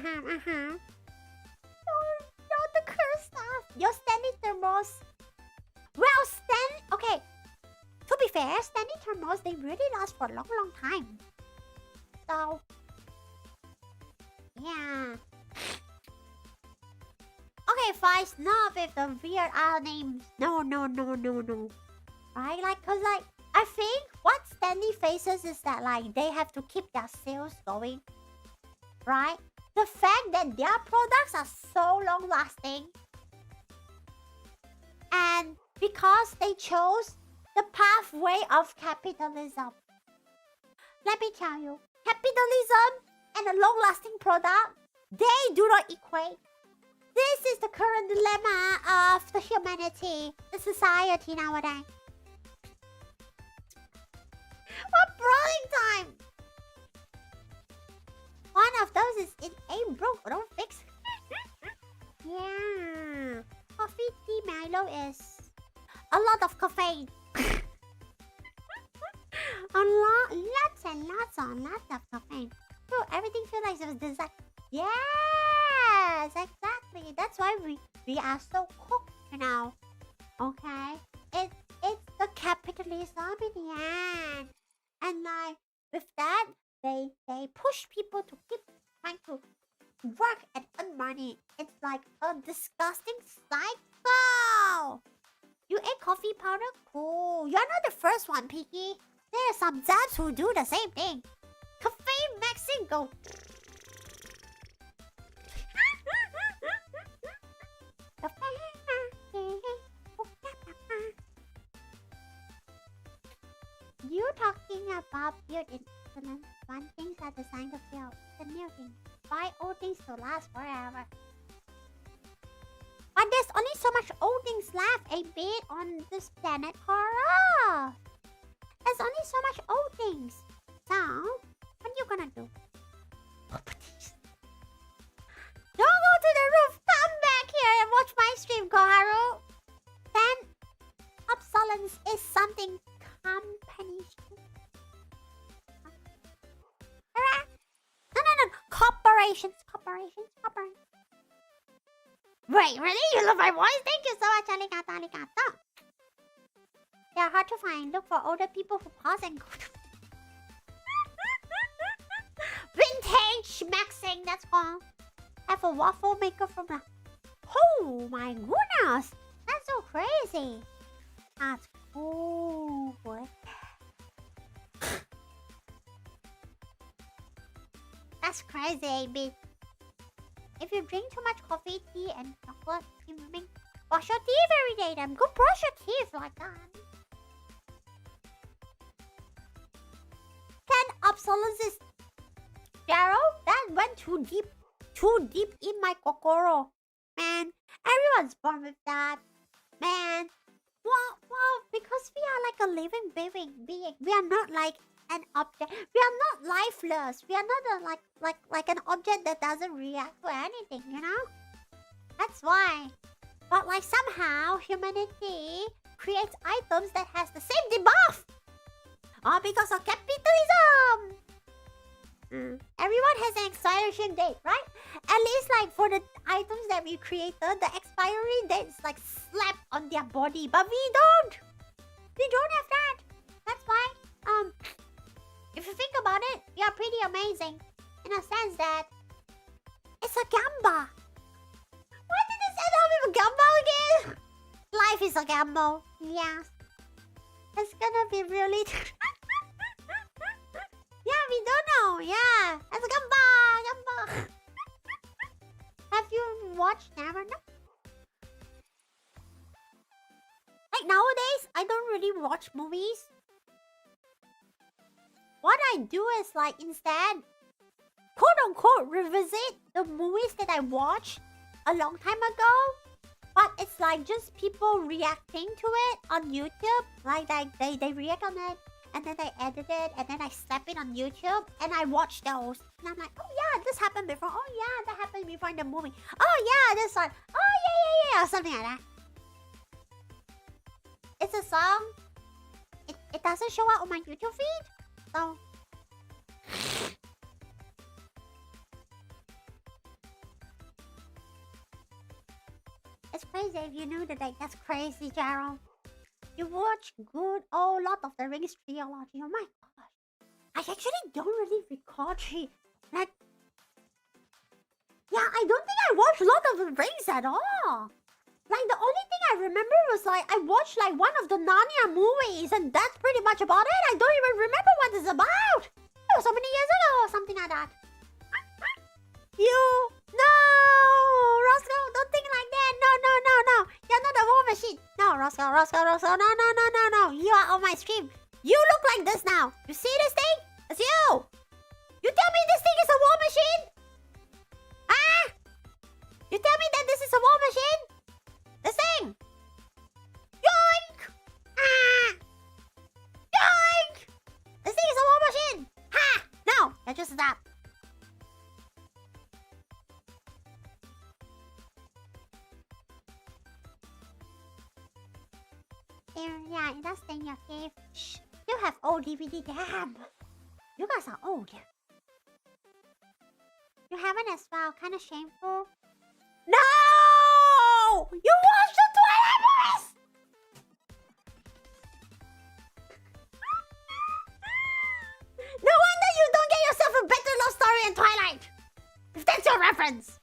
S1: the curse stuff. Your standing thermos. Well, okay. To be fair, standing thermos, they really last for a long time. So, yeah. Okay, 5 snob with the weird names. No. Right? Cause I think what Stanley faces is that they have to keep their sales going. Right? The fact that their products are so long lasting. And because they chose the pathway of capitalism. Let me tell you, capitalism and a long lasting product, they do not equate. This is the current dilemma of the humanity, the society nowadays. What brawling time? One of those is in a broke. Don't fix. Yeah. Coffee, tea, Milo is a lot of caffeine. Lots of caffeine. So everything feels like it was designed. Yes, exactly. That's why we are so cooked now. Okay, it's the capitalism in the end, and with that they push people to keep trying to work and earn money. It's like a disgusting cycle. You ate coffee powder? Cool. You're not the first one, Piggy. There are some Zatsu who do the same thing. Caffeine maxing go. You talking about build in excellence. One things are designed to fail. The new thing. Buy old things to last forever. But there's only so much old things left, a bit, on this planet Korra. There's only so much old things. So, what are you gonna do? Don't go to the roof. Come back here and watch my stream, Koharu. Then, obsolescence is something companies do. No. Corporations. Wait, really? You love my voice? Thank you so much. Arigato. They are hard to find. Look for older people who pause and go to... Vintage maxing, that's called. Have a waffle maker from the... Oh my goodness! That's so crazy. That's cool, boy. That's crazy, AB. If you drink too much coffee, tea, and chocolate, wash your teeth every day. Then go brush your teeth like that. 10 obsolescence. Daryl, that went too deep in my kokoro. Man, everyone's born with that. Man, well, because we are like a living being. We are not like an object. We are not lifeless. We are not like an object that doesn't react to anything, you know? That's why. But somehow humanity creates items that has the same debuff. All because of capitalism. Everyone has an expiration date, right? At least for the items that we created, the expiry date is slapped on their body. But we don't. We don't have that. That's why, if you think about it, we are pretty amazing. In a sense that it's a gamble. Why did this end up with a gamble again? Life is a gamble. Yes. It's gonna be really... Yeah, we don't know. Yeah. It's a gamble. Have you watched Never? No. Nowadays, I don't really watch movies. What I do is instead, quote unquote, revisit the movies that I watched a long time ago. But it's just people reacting to it on YouTube. They react on it, and then they edit it, and then I slap it on YouTube, and I watch those. And I'm like, oh yeah, this happened before. Oh yeah, that happened before in the movie. Oh yeah, this one. Oh yeah, or something like that. It's a song. It doesn't show up on my YouTube feed. So... It's crazy if you knew that. That's crazy, Gerald. You watch good Lord of the Rings trilogy. Oh my gosh. I actually don't really recall yeah, Yeah, I don't think I watched Lord of the Rings at all. Like, the only thing I remember was, like, I watched, like, one of the Narnia movies, and that's pretty much about it. I don't even remember what it's about. It was so many years ago or something like that. No! Roscoe, don't think like that. No. You're not a war machine. No, Roscoe. No. You are on my stream. You look like this now. You see this thing? It's you. You tell me this thing is a war machine? Ah? You tell me that this is a war machine? This thing. Yoink! Ah! Yoink! This thing is a war machine. Ha! No, that just stop. Yeah, it does stay in your cave. Shh. You have old DVD. Damn. You guys are old. You haven't as well. Kind of shameful. No! You watched the Twilight movies! No wonder you don't get yourself a better love story in Twilight. If that's your reference.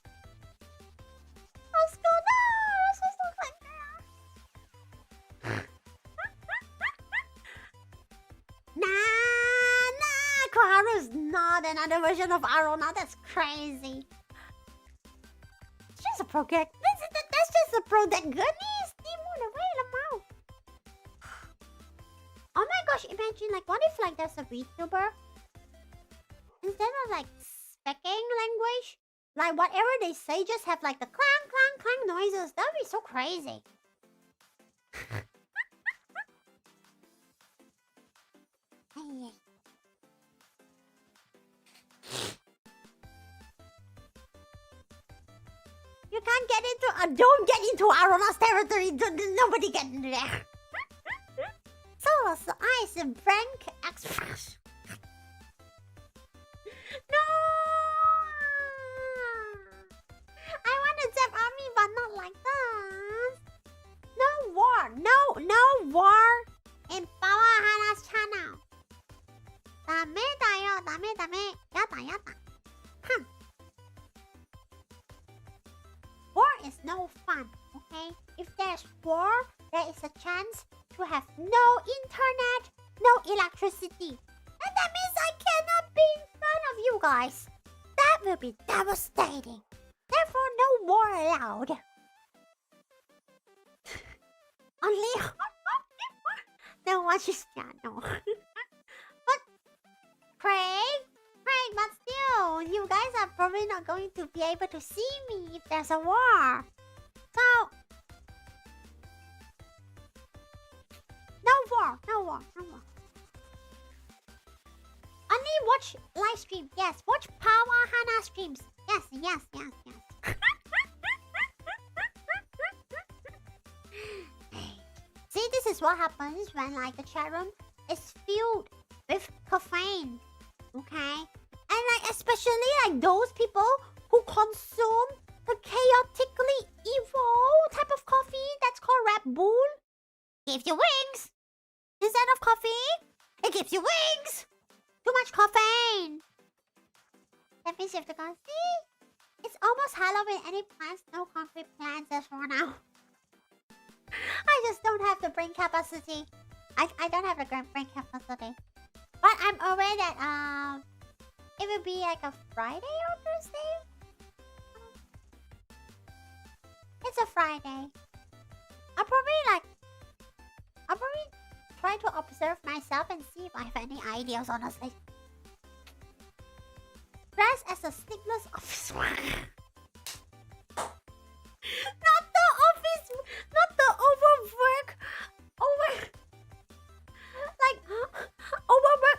S1: Let's go now. Let's just look like that. Nah. Koharu's not another version of Arona. That's crazy. It's just a project. That's just a protagonist. Oh my gosh, imagine, like, what if, like, there's a VTuber? Instead of, like, speaking language, like, whatever they say, just have, like, the clang noises. That would be so crazy. You can't get into... don't get into Arona's territory. Nobody get into there. Souls, eyes, and Frank Express. No! I want to zap army, but not like this. No war. No war in Pawwa and Hanna's channel. Dame. Yata. War is no fun, okay? If there's war, there is a chance to have no internet, no electricity. And that means I cannot be in front of you guys. That will be devastating. Therefore, no war allowed. Only... no one is... yeah, no. But... Craig, but still, you guys are probably not going to be able to see me if there's a war. So... No war. Only watch live stream. Yes, watch Pawwa and Hanna streams. Yes. See, this is what happens when, like, the chat room is filled with caffeine. Okay? And, like, especially, like, those people who consume the chaotically evil type of coffee that's called Red Bull. Gives you wings. Instead of coffee, it gives you wings. Too much caffeine. Let me see if the guys see. It's almost Halloween. Any plans? No concrete plans as for now. I just don't have the brain capacity. I don't have the brain capacity. But I'm aware that it will be like a Friday or Thursday. It's a Friday. I'll probably try to observe myself and see if I have any ideas, honestly. Dress as a sleepless office worker. Not the overwork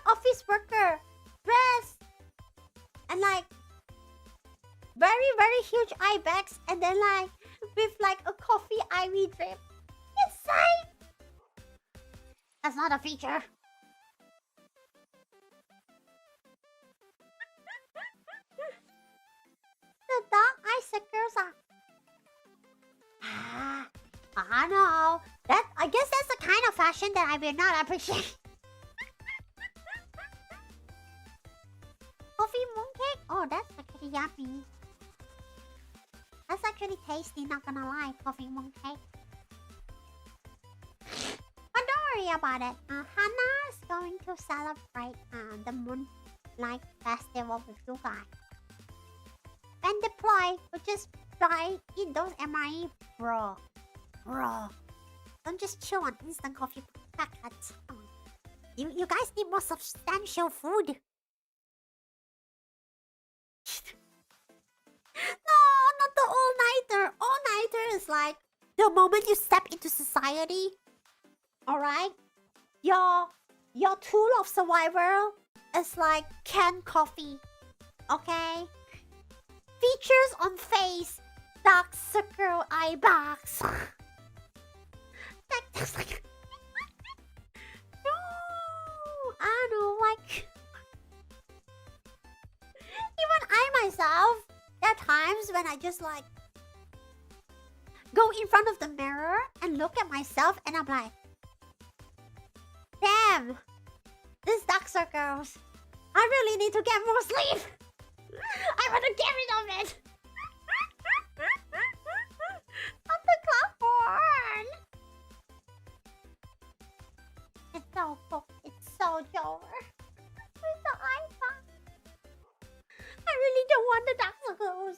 S1: office worker. Dress. And, like, very, very huge eye bags, and then, like, with, like, a coffee ivy drip. Insane. That's not a feature. The dark eye circles are... I know. I guess that's the kind of fashion that I will not appreciate. Coffee mooncake? Oh, that's actually yummy. That's actually tasty, not gonna lie. Coffee mooncake. But don't worry about it. Hannah is going to celebrate the Moonlight Festival with you guys. And deploy, we just try eat those MRE, bro. Don't just chill on instant coffee packets. Come on. You guys need more substantial food. No, not the all-nighter. All-nighter is like the moment you step into society. Alright? Your tool of survival is like canned coffee. Okay? Features on face. Dark circle eye bags. That's like... No! I don't like... Even I myself, there are times when I just like... go in front of the mirror and look at myself and I'm like... Damn! These dark circles. I really need to get more sleep. I want to get rid of it. On the clock. It's so cool. It's so Jover. With the iPhone. I really don't want the dark circles.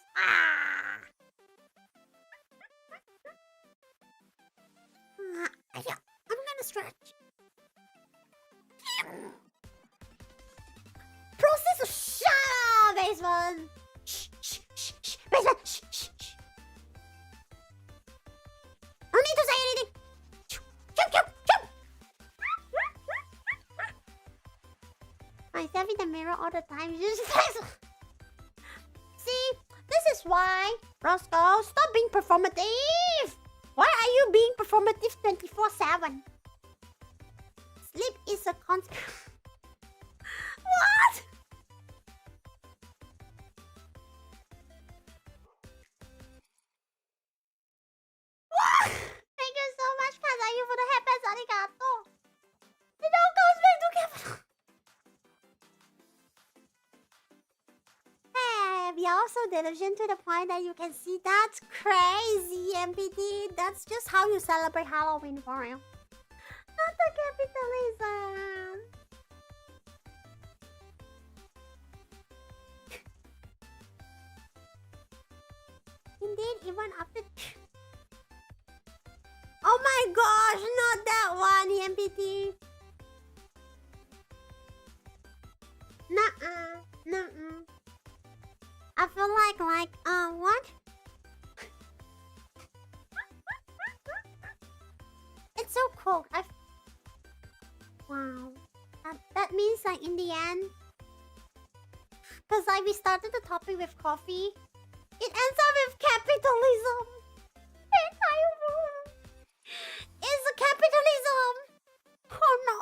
S1: Yeah, I'm gonna stretch. Process. Shut up, Basement. Shh. Basement. Shh. No need to say anything. Choo. Myself in the mirror all the time. See, this is why, Roscoe, stop being performative. Why are you being performative 24/7? Sleep is a constant. What? What? Thank you so much, Kazayu, for the happy arigato. It all goes back together. Hey, we are also diligent to the point that you can see. That's crazy, MPT. That's just how you celebrate Halloween for real. Not the capitalism. Indeed, even after... Oh my gosh, not that one, MPT. Nuh-uh. I feel like, what? It's so cool. Wow. That means like in the end, because like we started the topic with coffee, it ends up with capitalism. It's a capitalism. Oh no.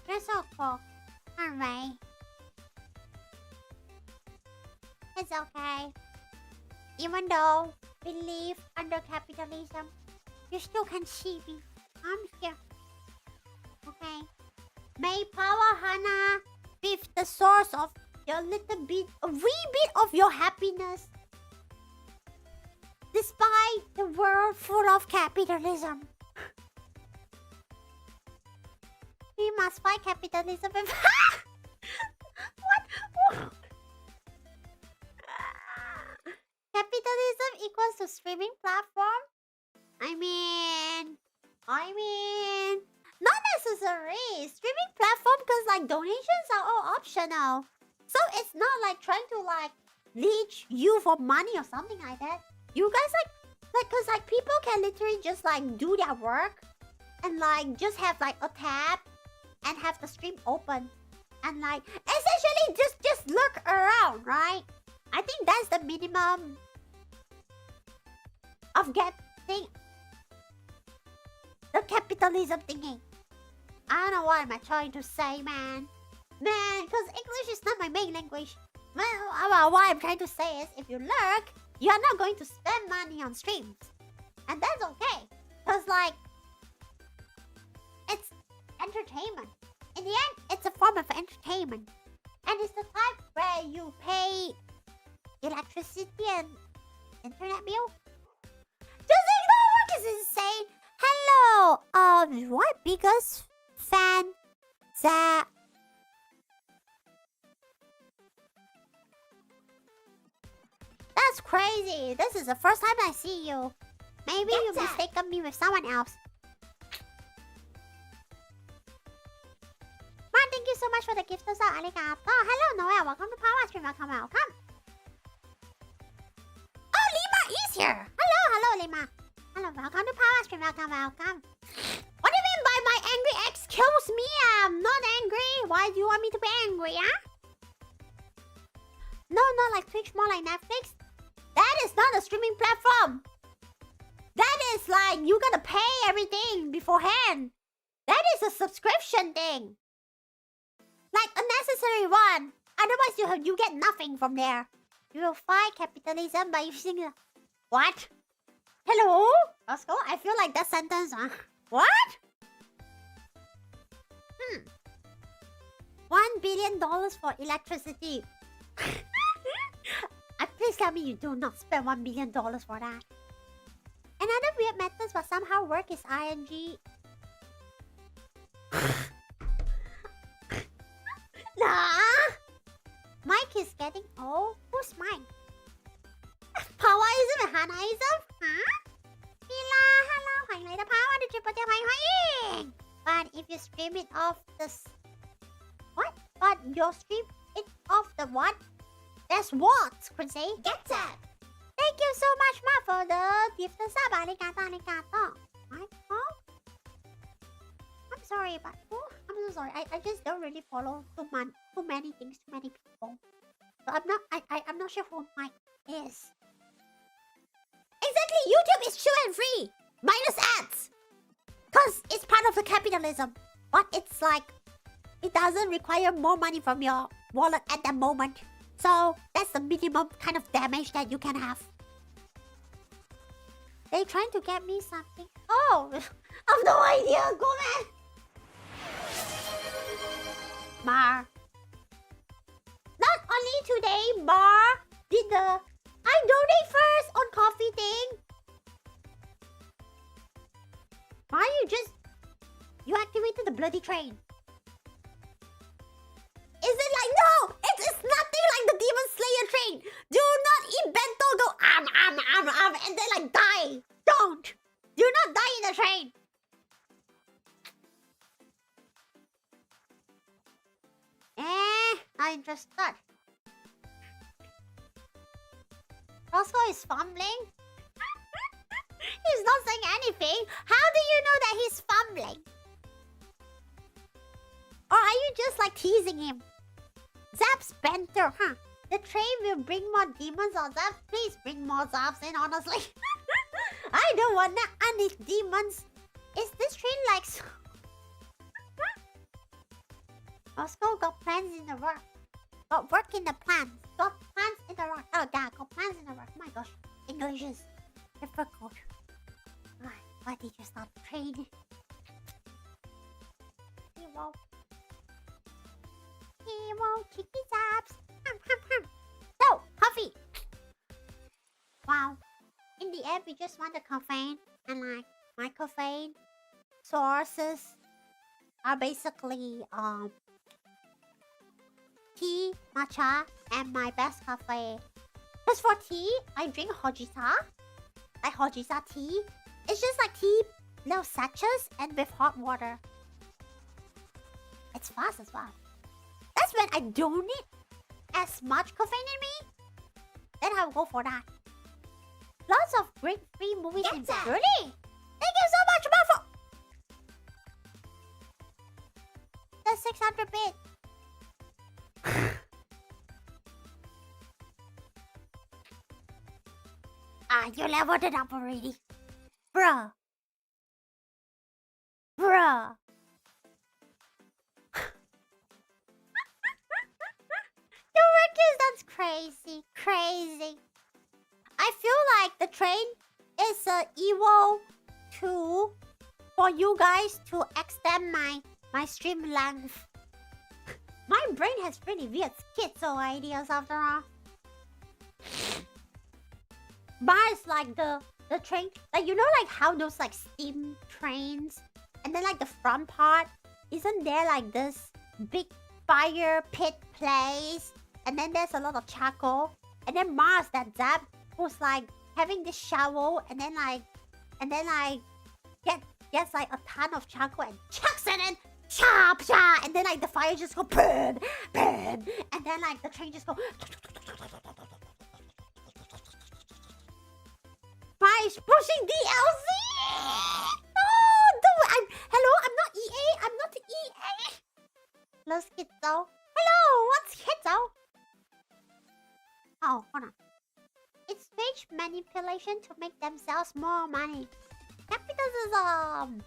S1: You're so cool. Alright. It's okay. Even though we live under capitalism, you still can see me. I'm here. Okay. May Pawwa Hanna be the source of your little bit, a wee bit of your happiness. Despite the world full of capitalism. We must fight capitalism with... What? Capitalism equals to streaming platform? I mean... Not necessary. Streaming platform because like donations are all optional. So it's not like trying to like leech you for money or something like that. You guys like cause like people can literally just like do their work and like just have like a tab and have the stream open and like essentially just look around, right? I think that's the minimum of getting the capitalism thingy. I don't know what am I trying to say, man. Because English is not my main language. Well, what I'm trying to say is, if you lurk, you are not going to spend money on streams. And that's okay. Because, like, it's entertainment. In the end, it's a form of entertainment. And it's the type where you pay electricity and internet bill. Just ignore work is insane. Hello, what biggest fan that... That's crazy. This is the first time I see you. Maybe you mistaken me with someone else. Man, thank you so much for the gift. Arigato. Hello, Noel. Welcome to Pawwa Stream. Welcome. Oh, Lima is here. Hello, Lima. Hello, welcome to Pawwa Stream. Welcome. What do you mean by my angry? Excuse me, I'm not angry. Why do you want me to be angry, huh? No, not like Twitch, more like Netflix. That is not a streaming platform. That is like you gotta pay everything beforehand. That is a subscription thing. Like a necessary one. Otherwise you get nothing from there. You will fight capitalism by using the... What? Hello? Roscoe? I feel like that sentence, huh? What? $1 billion for electricity. Please tell me you do not spend $1 billion for that. Another weird method but somehow work is ing. Nah. Mike is getting old. Who's Mike? Pawwaism and Hannaism? Huh? Mila, hello. 欢迎来到 Pawwa 的直播间，欢迎。But if you stream it off the... What? But you stream it off the what? That's what, Quincy. Get that. Thank you so much, Ma, for the gift sub. Arigato. What? Oh? I'm sorry, but I'm so sorry. I just don't really follow too many things, too many people. So I'm not sure who Mike is. Exactly, YouTube is chill and free, minus ads, cause it's part of the capitalism. But it's like it doesn't require more money from your wallet at that moment. So that's the minimum kind of damage that you can have. They trying to get me something. Oh, I have no idea. Go man. Mar. Not only today, Mar did the I donate first on coffee thing. Mar, you activated the bloody train. Is it like no? It's nothing like the Demon Slayer train. Do not eat bento. Go and then like die. Don't. Do not die in the train. Not interested. Roscoe is fumbling. He's not saying anything. How do you know that he's fumbling? Or are you just like teasing him? Zap's benter, huh? The train will bring more demons or Zap. Please bring more Zaps in, honestly. I don't want to unleash demons. Is this train like... Roscoe got plans in the work. Got work in the plans. Got plans in the work. Oh, yeah, got plans in the work. Oh my gosh. English is difficult. Why did you stop the train? Hero. Cheeky zaps. So, coffee. Wow. In the end, we just want the caffeine. And like, my caffeine sources are basically, tea, matcha, and my best cafe. Because for tea, I drink hojita. Like hojita tea. It's just like tea, little sachets, and with hot water. It's fast as well. That's when I don't need as much caffeine in me. Then I'll go for that. Lots of great free movies in Really? Thank you so much, Buffo! The 600 bit. You leveled it up already. Bruh. Your work is that's crazy. I feel like the train is an evil tool for you guys to extend my stream length. My brain has pretty weird schizo ideas after all. Mars like the train, like you know like how those like steam trains, and then like the front part, isn't there like this big fire pit place, and then there's a lot of charcoal, and then Mars that Zap who's like having this shovel, and then gets like a ton of charcoal and chucks it in, chop chop, and then like the fire just go burn, burn, and then like the train just go. Price pushing DLC. No, hello, I'm not EA. I'm not EA. Hello, Schizo. Hello, what's Schizo? Oh, hold on. It's speech manipulation to make themselves more money. Capitalism.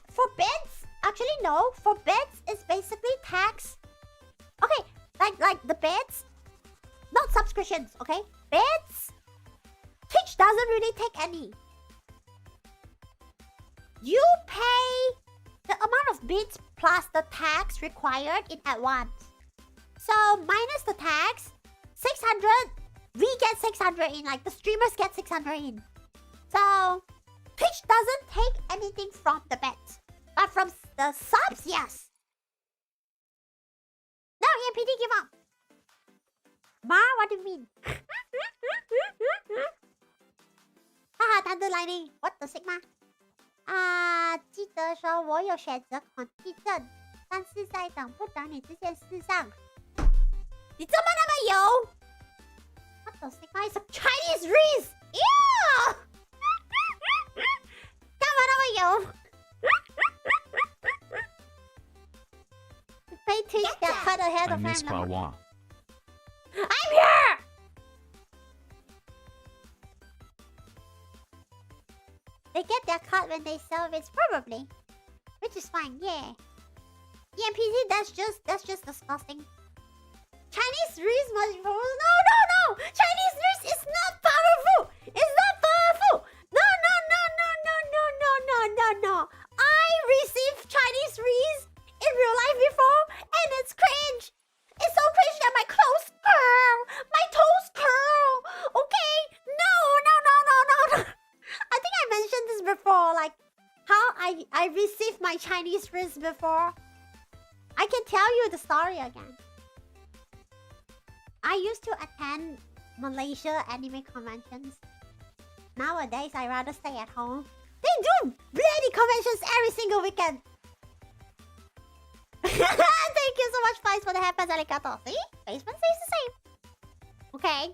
S1: For bits? Actually, no. For bits, it's basically tax. Okay, like the bits, not subscriptions. Okay, bits. Twitch doesn't really take any. You pay the amount of bits plus the tax required in advance. So minus the tax, 600, we get 600 in, like the streamers get 600 in. So Twitch doesn't take anything from the bets, but from the subs, yes. No, EMPD, give up. Ma, what do you mean? Haha, Thunder Lightning, what the Sigma? 记得说我有选择恐惧症，但是在等不等你这件事上，你怎么那么油 ？What the Sigma is a Chinese Reese? Ew! 干嘛那么油？Pay Twitch that cut ahead of
S3: I miss
S1: time.
S3: Pawwa.
S1: I'm here! They get their cut when they sell it, probably. Which is fine, yeah. EMPZ, that's just disgusting. Chinese Reese must be powerful. No! Chinese Reese is not powerful! It's not powerful! No! I received Chinese Reese in real life before, and it's cringe! It's so cringe that my clothes curl! My toes curl! Okay? No! I think I mentioned this before, like how I received my Chinese Reese before. I can tell you the story again. I used to attend Malaysia anime conventions. Nowadays, I rather stay at home. They do bloody conventions every single weekend. Thank you so much, Spice, for the happens, arigato. See? Basement stays the same. Okay.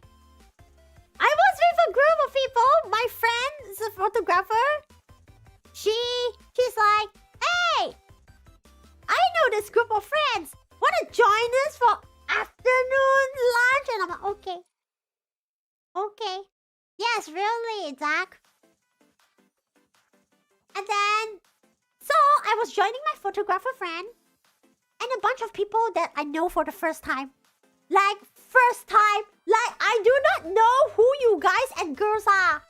S1: I was with a group of people. My friend is a photographer. She's like, hey, I know this group of friends. Wanna join us for afternoon lunch? And I'm like, okay. Yes, really, Zach. And then, so I was joining my photographer friend and a bunch of people that I know for the first time. Like, first time. Like, I do not know who you guys and girls are.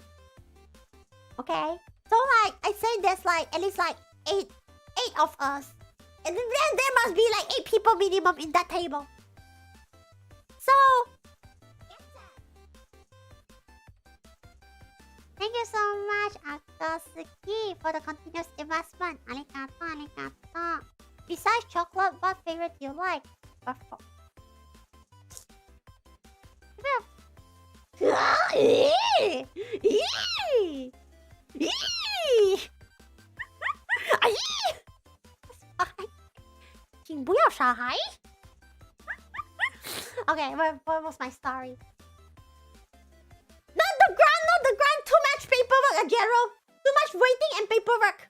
S1: Okay? So, like, I say there's like, at least like 8 of us. And then there must be like 8 people minimum in that table. So, thank you so much, Akatsuki, for the continuous investment. Arigato. Besides chocolate, what favorite do you like? Okay, what was my story? Not the grant, too much paperwork, Jero. Too much waiting and paperwork.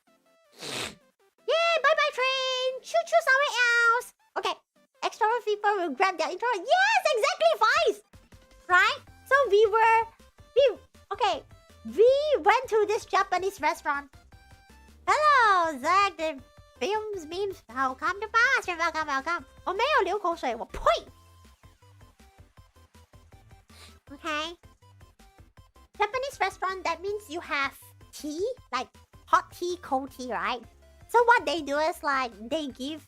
S1: Yay, bye-bye train. Choo-choo somewhere else. Okay, extrovert people will grab their introvert. Yes, exactly, Vice. Right? So we went to this Japanese restaurant. Hello, Zach, the films memes. Welcome to Boston. Welcome. 我没有流口水，我呸。Okay. Japanese restaurant, that means you have tea, like hot tea, cold tea, right? So what they do is like they give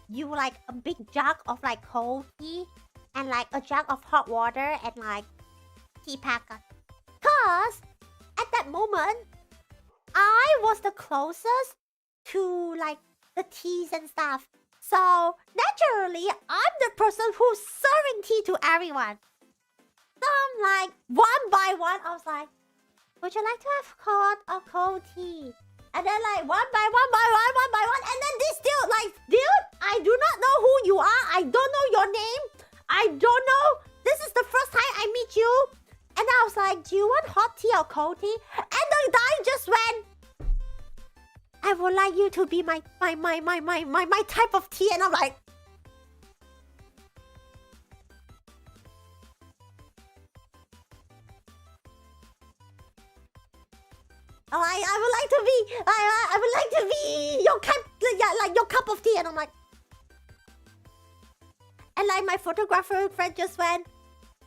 S1: you like a big jug of like cold tea and like a jug of hot water and like tea packet. Cause at that moment, I was the closest to like the teas and stuff. So naturally, I'm the person who's serving tea to everyone. So I'm like, one by one, I was like, would you like to have hot or cold tea? And then like one by one, and then this dude like, dude, I do not know who you are. I don't know your name. I don't know. This is the first time I meet you. And I was like, do you want hot tea or cold tea? And the guy just went, I would like you to be my type of tea. And I'm like, oh, I would like to be, I would like to be your cup, yeah, like your cup of tea. And I'm like, and like my photographer friend just went,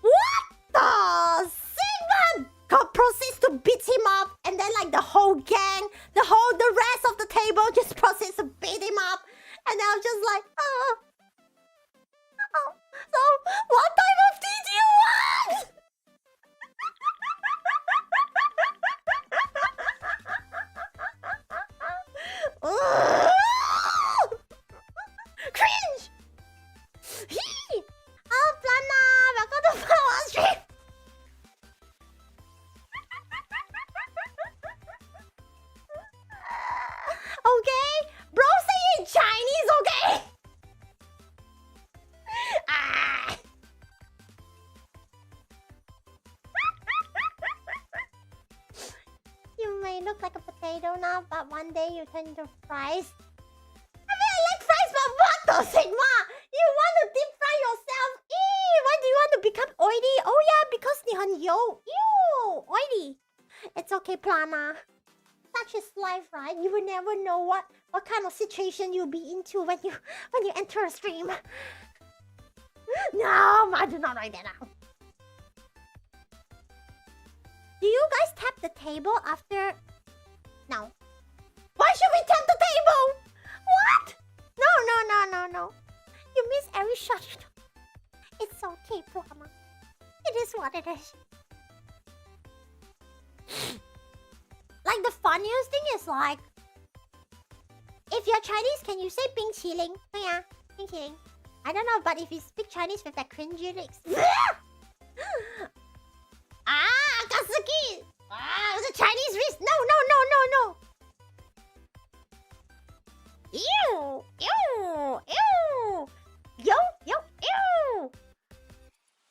S1: what the Sigmund? Proceeds to beat him up, and then like the whole gang, the rest of the table just proceeds to beat him up, and I was just like, oh. So what type of tea do you want? Cringe! Oh, Plana, welcome to Pawwa Stream. Okay? Bro, say it in Chinese, okay? Ah. You may look like a potato now, but one day you turn into fries. I mean, I like fries, but what the Sigma? You want to deep fry yourself? Why do you want to become oily? Oh yeah, because 你很油. Ew, oily. It's okay, Plana. Such is life, right? You will never know what kind of situation you'll be into when you enter a stream. No, I do not write that out. Do you guys tap the table after? No. Why should we tap the table? What? No. You miss every shot. It's okay, Plana. It is what it is. Like the funniest thing is like, if you're Chinese, can you say 冰淇淋? Oh yeah, 冰淇淋. I don't know, but if you speak Chinese with that cringy lyrics. Akatsuki! The Chinese wrist. No. Ew. Yo.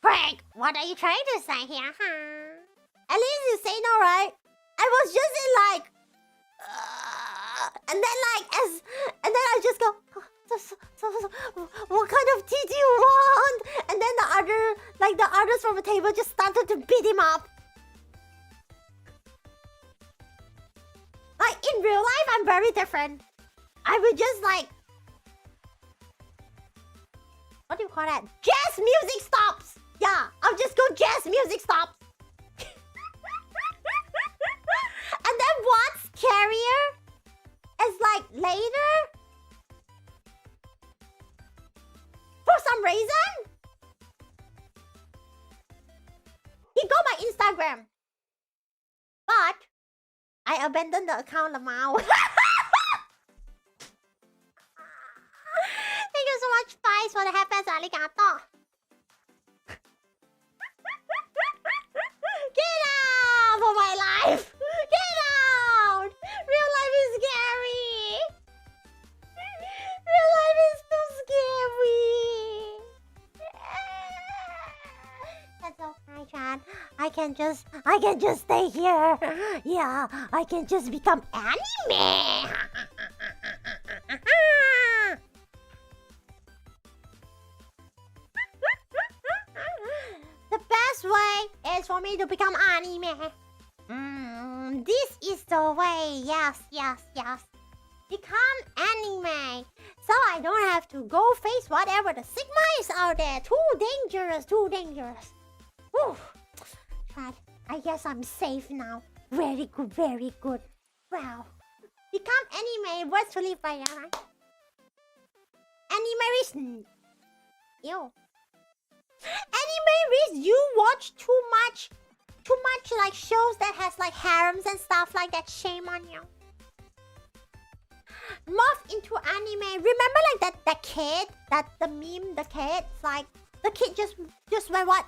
S1: Frank, what are you trying to say here, huh? At least you say no, right? I was just in like, and then I just go, so, what kind of tea do you want? And then the others from the table just started to beat him up. Like in real life, I'm very different. I would just like, what do you call that? Jazz music stops. Yeah, I'll just go jazz music stops. And then once Carrier is like later, for some reason, he got my Instagram. But I abandoned the account Lamau. Thank you so much, Spice, for the happy arigato. Get out of my life! Get out! Real life is scary! Real life is so scary! That's okay, Chad. I can just stay here. Yeah, I can just become anime. The best way is for me to become anime. This is the way. Yes. Become anime. So I don't have to go face whatever the Sigma is out there. Too dangerous. Whew. But I guess I'm safe now. Very good. Wow. Become anime. Words to live by, right? Anime. Ew. Anime, you watch too much like shows that has like harems and stuff like that. Shame on you. Morph into anime. Remember like that kid, the meme, the kid, like the kid just went what?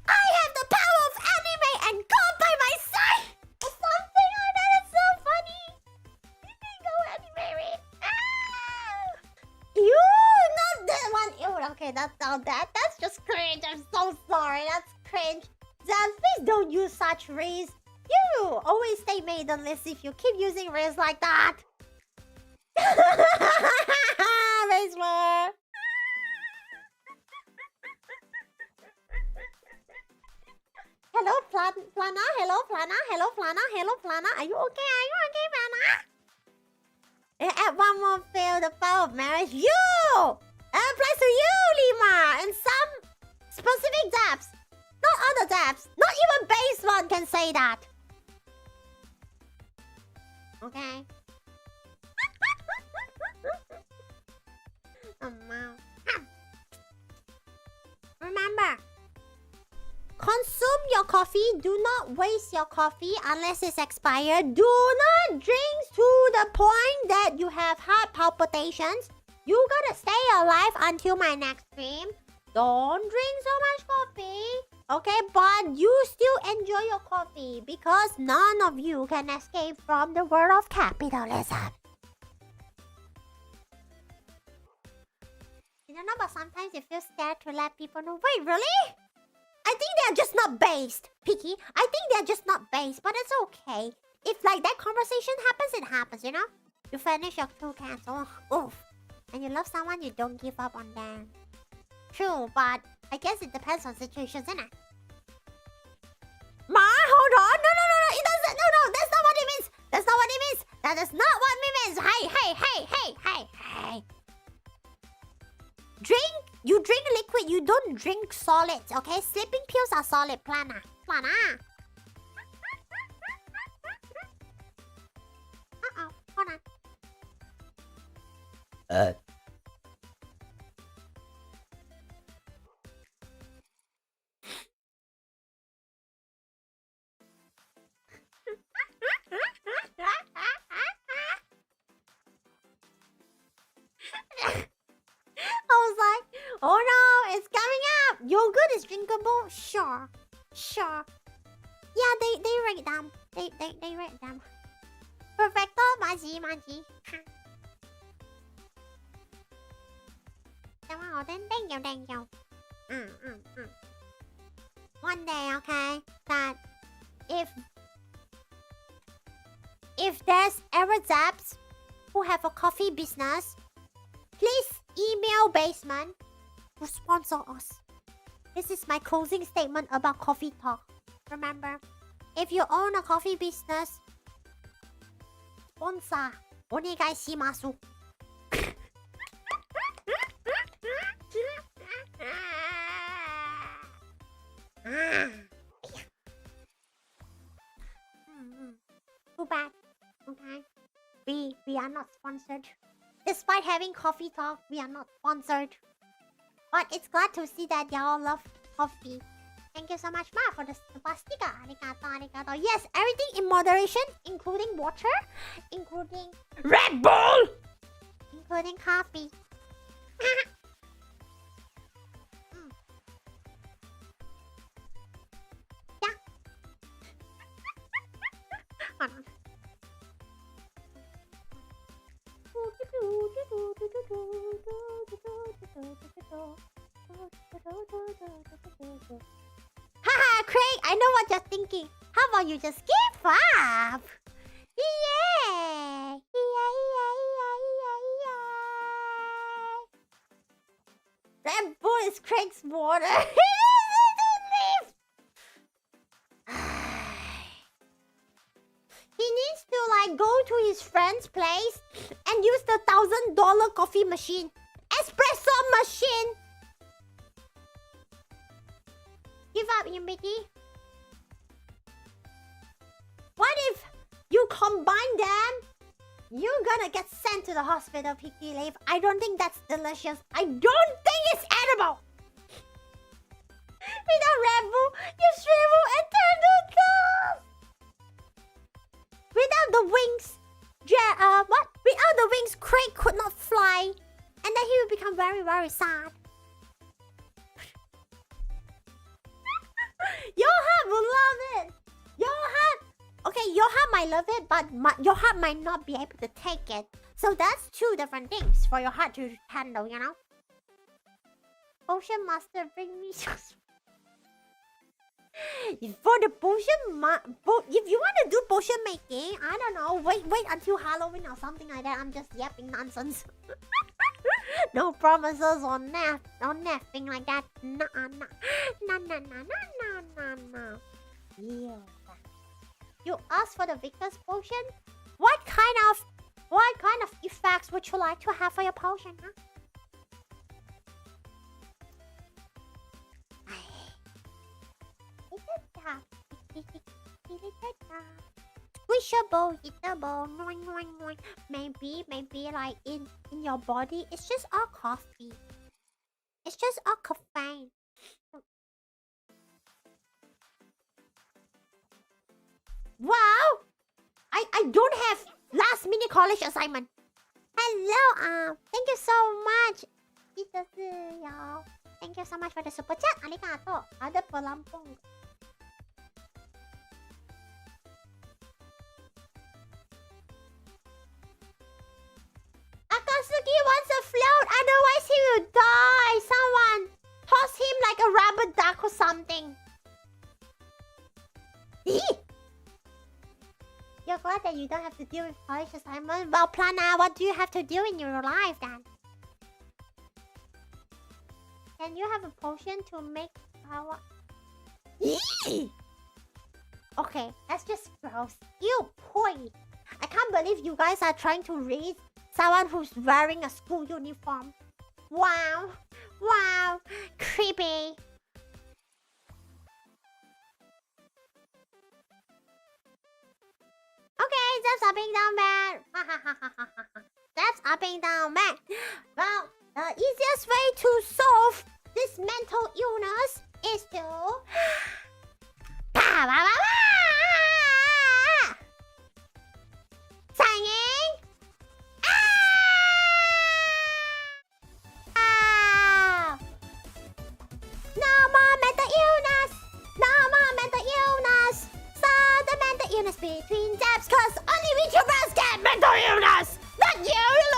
S1: I have the power of anime and God by my side or something like that. It's so funny. Go anime. You not that one. Ew, okay, that's not that. That's just cringe. I'm so sorry. That's cringe. Zaz, please don't use such rays. You always stay maidenless if you keep using rays like that. Rays more. Hello, Plana. Hello, Plana. Hello, Plana. Hello, Plana. Are you okay? Are you okay, Plana? Add one more fail the power of marriage. You! That applies to you, Lima. And some specific dabs. Not other dabs. Not even base one can say that. Okay. Oh, wow. Remember, consume your coffee. Do not waste your coffee unless it's expired. Do not drink to the point that you have heart palpitations. You gotta stay alive until my next stream. Don't drink so much coffee. Okay, but you still enjoy your coffee because none of you can escape from the world of capitalism. You don't know, but sometimes you feel scared to let people know. Wait, really? I think they're just not based, Picky. I think they're just not based, but it's okay. If like that conversation happens, it happens, you know? You finish your 2 cans, oof. And you love someone, you don't give up on them. True, but I guess it depends on situations, isn't it? Ma, hold on. No, it doesn't. No, that's not what it means. That's not what it means. That is not what it means. Hey. You drink liquid, you don't drink solids, okay? Sleeping pills are solid, Plana. Uh-oh, hold on. I was like, oh no, it's coming up. Yogurt is drinkable? Sure. Yeah, they rate them. They rate them. Perfecto, Maji. Thank you. One day, okay, that if there's ever zaps who have a coffee business, please email Basement to sponsor us. This is my closing statement about coffee talk. Remember, if you own a coffee business, sponsor. Onegaishimasu. Too bad. Okay. We are not sponsored. Despite having coffee talk, we are not sponsored. But it's glad to see that y'all love coffee. Thank you so much, Ma, for the super sticker. Arigato. Yes, everything in moderation, including water, including Red Bull, including coffee. Yeah. Hold on. Haha, Craig, I know what you're thinking. How about you just give up? Yeah. Red Bull is Craig's water. He needs to like go to his friend's place and use the $1,000 coffee machine. Espresso machine. Give up, Yumbiki. What if you combine them You're gonna get sent to the hospital, Picky Leaf. I don't think that's delicious. I don't think it's edible. Without Rambo, you shrivel and turn to dust. Without the wings, what? Without the wings, Craig could not fly, and then he would become very, very sad. Your heart will love it. Your heart. Okay, your heart might love it, but your heart might not be able to take it. So that's two different things for your heart to handle, you know? Potion Master, bring me for the potion if you want to do potion making, I don't know, wait until Halloween or something like that. I'm just yapping nonsense. No promises on nothing like that. No. Yeah. You asked for the Victor's potion? What kind of effects would you like to have for your potion, huh? Squishable, eatable, maybe like in your body, it's just all coffee. It's just all caffeine. Wow! I don't have last minute college assignment. Hello, thank you so much. Thank you so much for the super chat. Arigato. Ada pelampung. Akatsuki wants a float, otherwise he will die. Someone toss him like a rubber duck or something. You're glad that you don't have to deal with college assignment. Well, Plana, what do you have to do in your life then? Can you have a potion to make power? Okay, that's just gross. Ew, point. I can't believe you guys are trying to raise someone who's wearing a school uniform. Wow. Wow. Creepy. Okay, that's up and down bad. That's up and down bad. Well, the easiest way to solve this mental illness is to singing. No more mental illness. No more mental illness. So the mental illness between jabs, cause only VTubers get mental illness. Not you.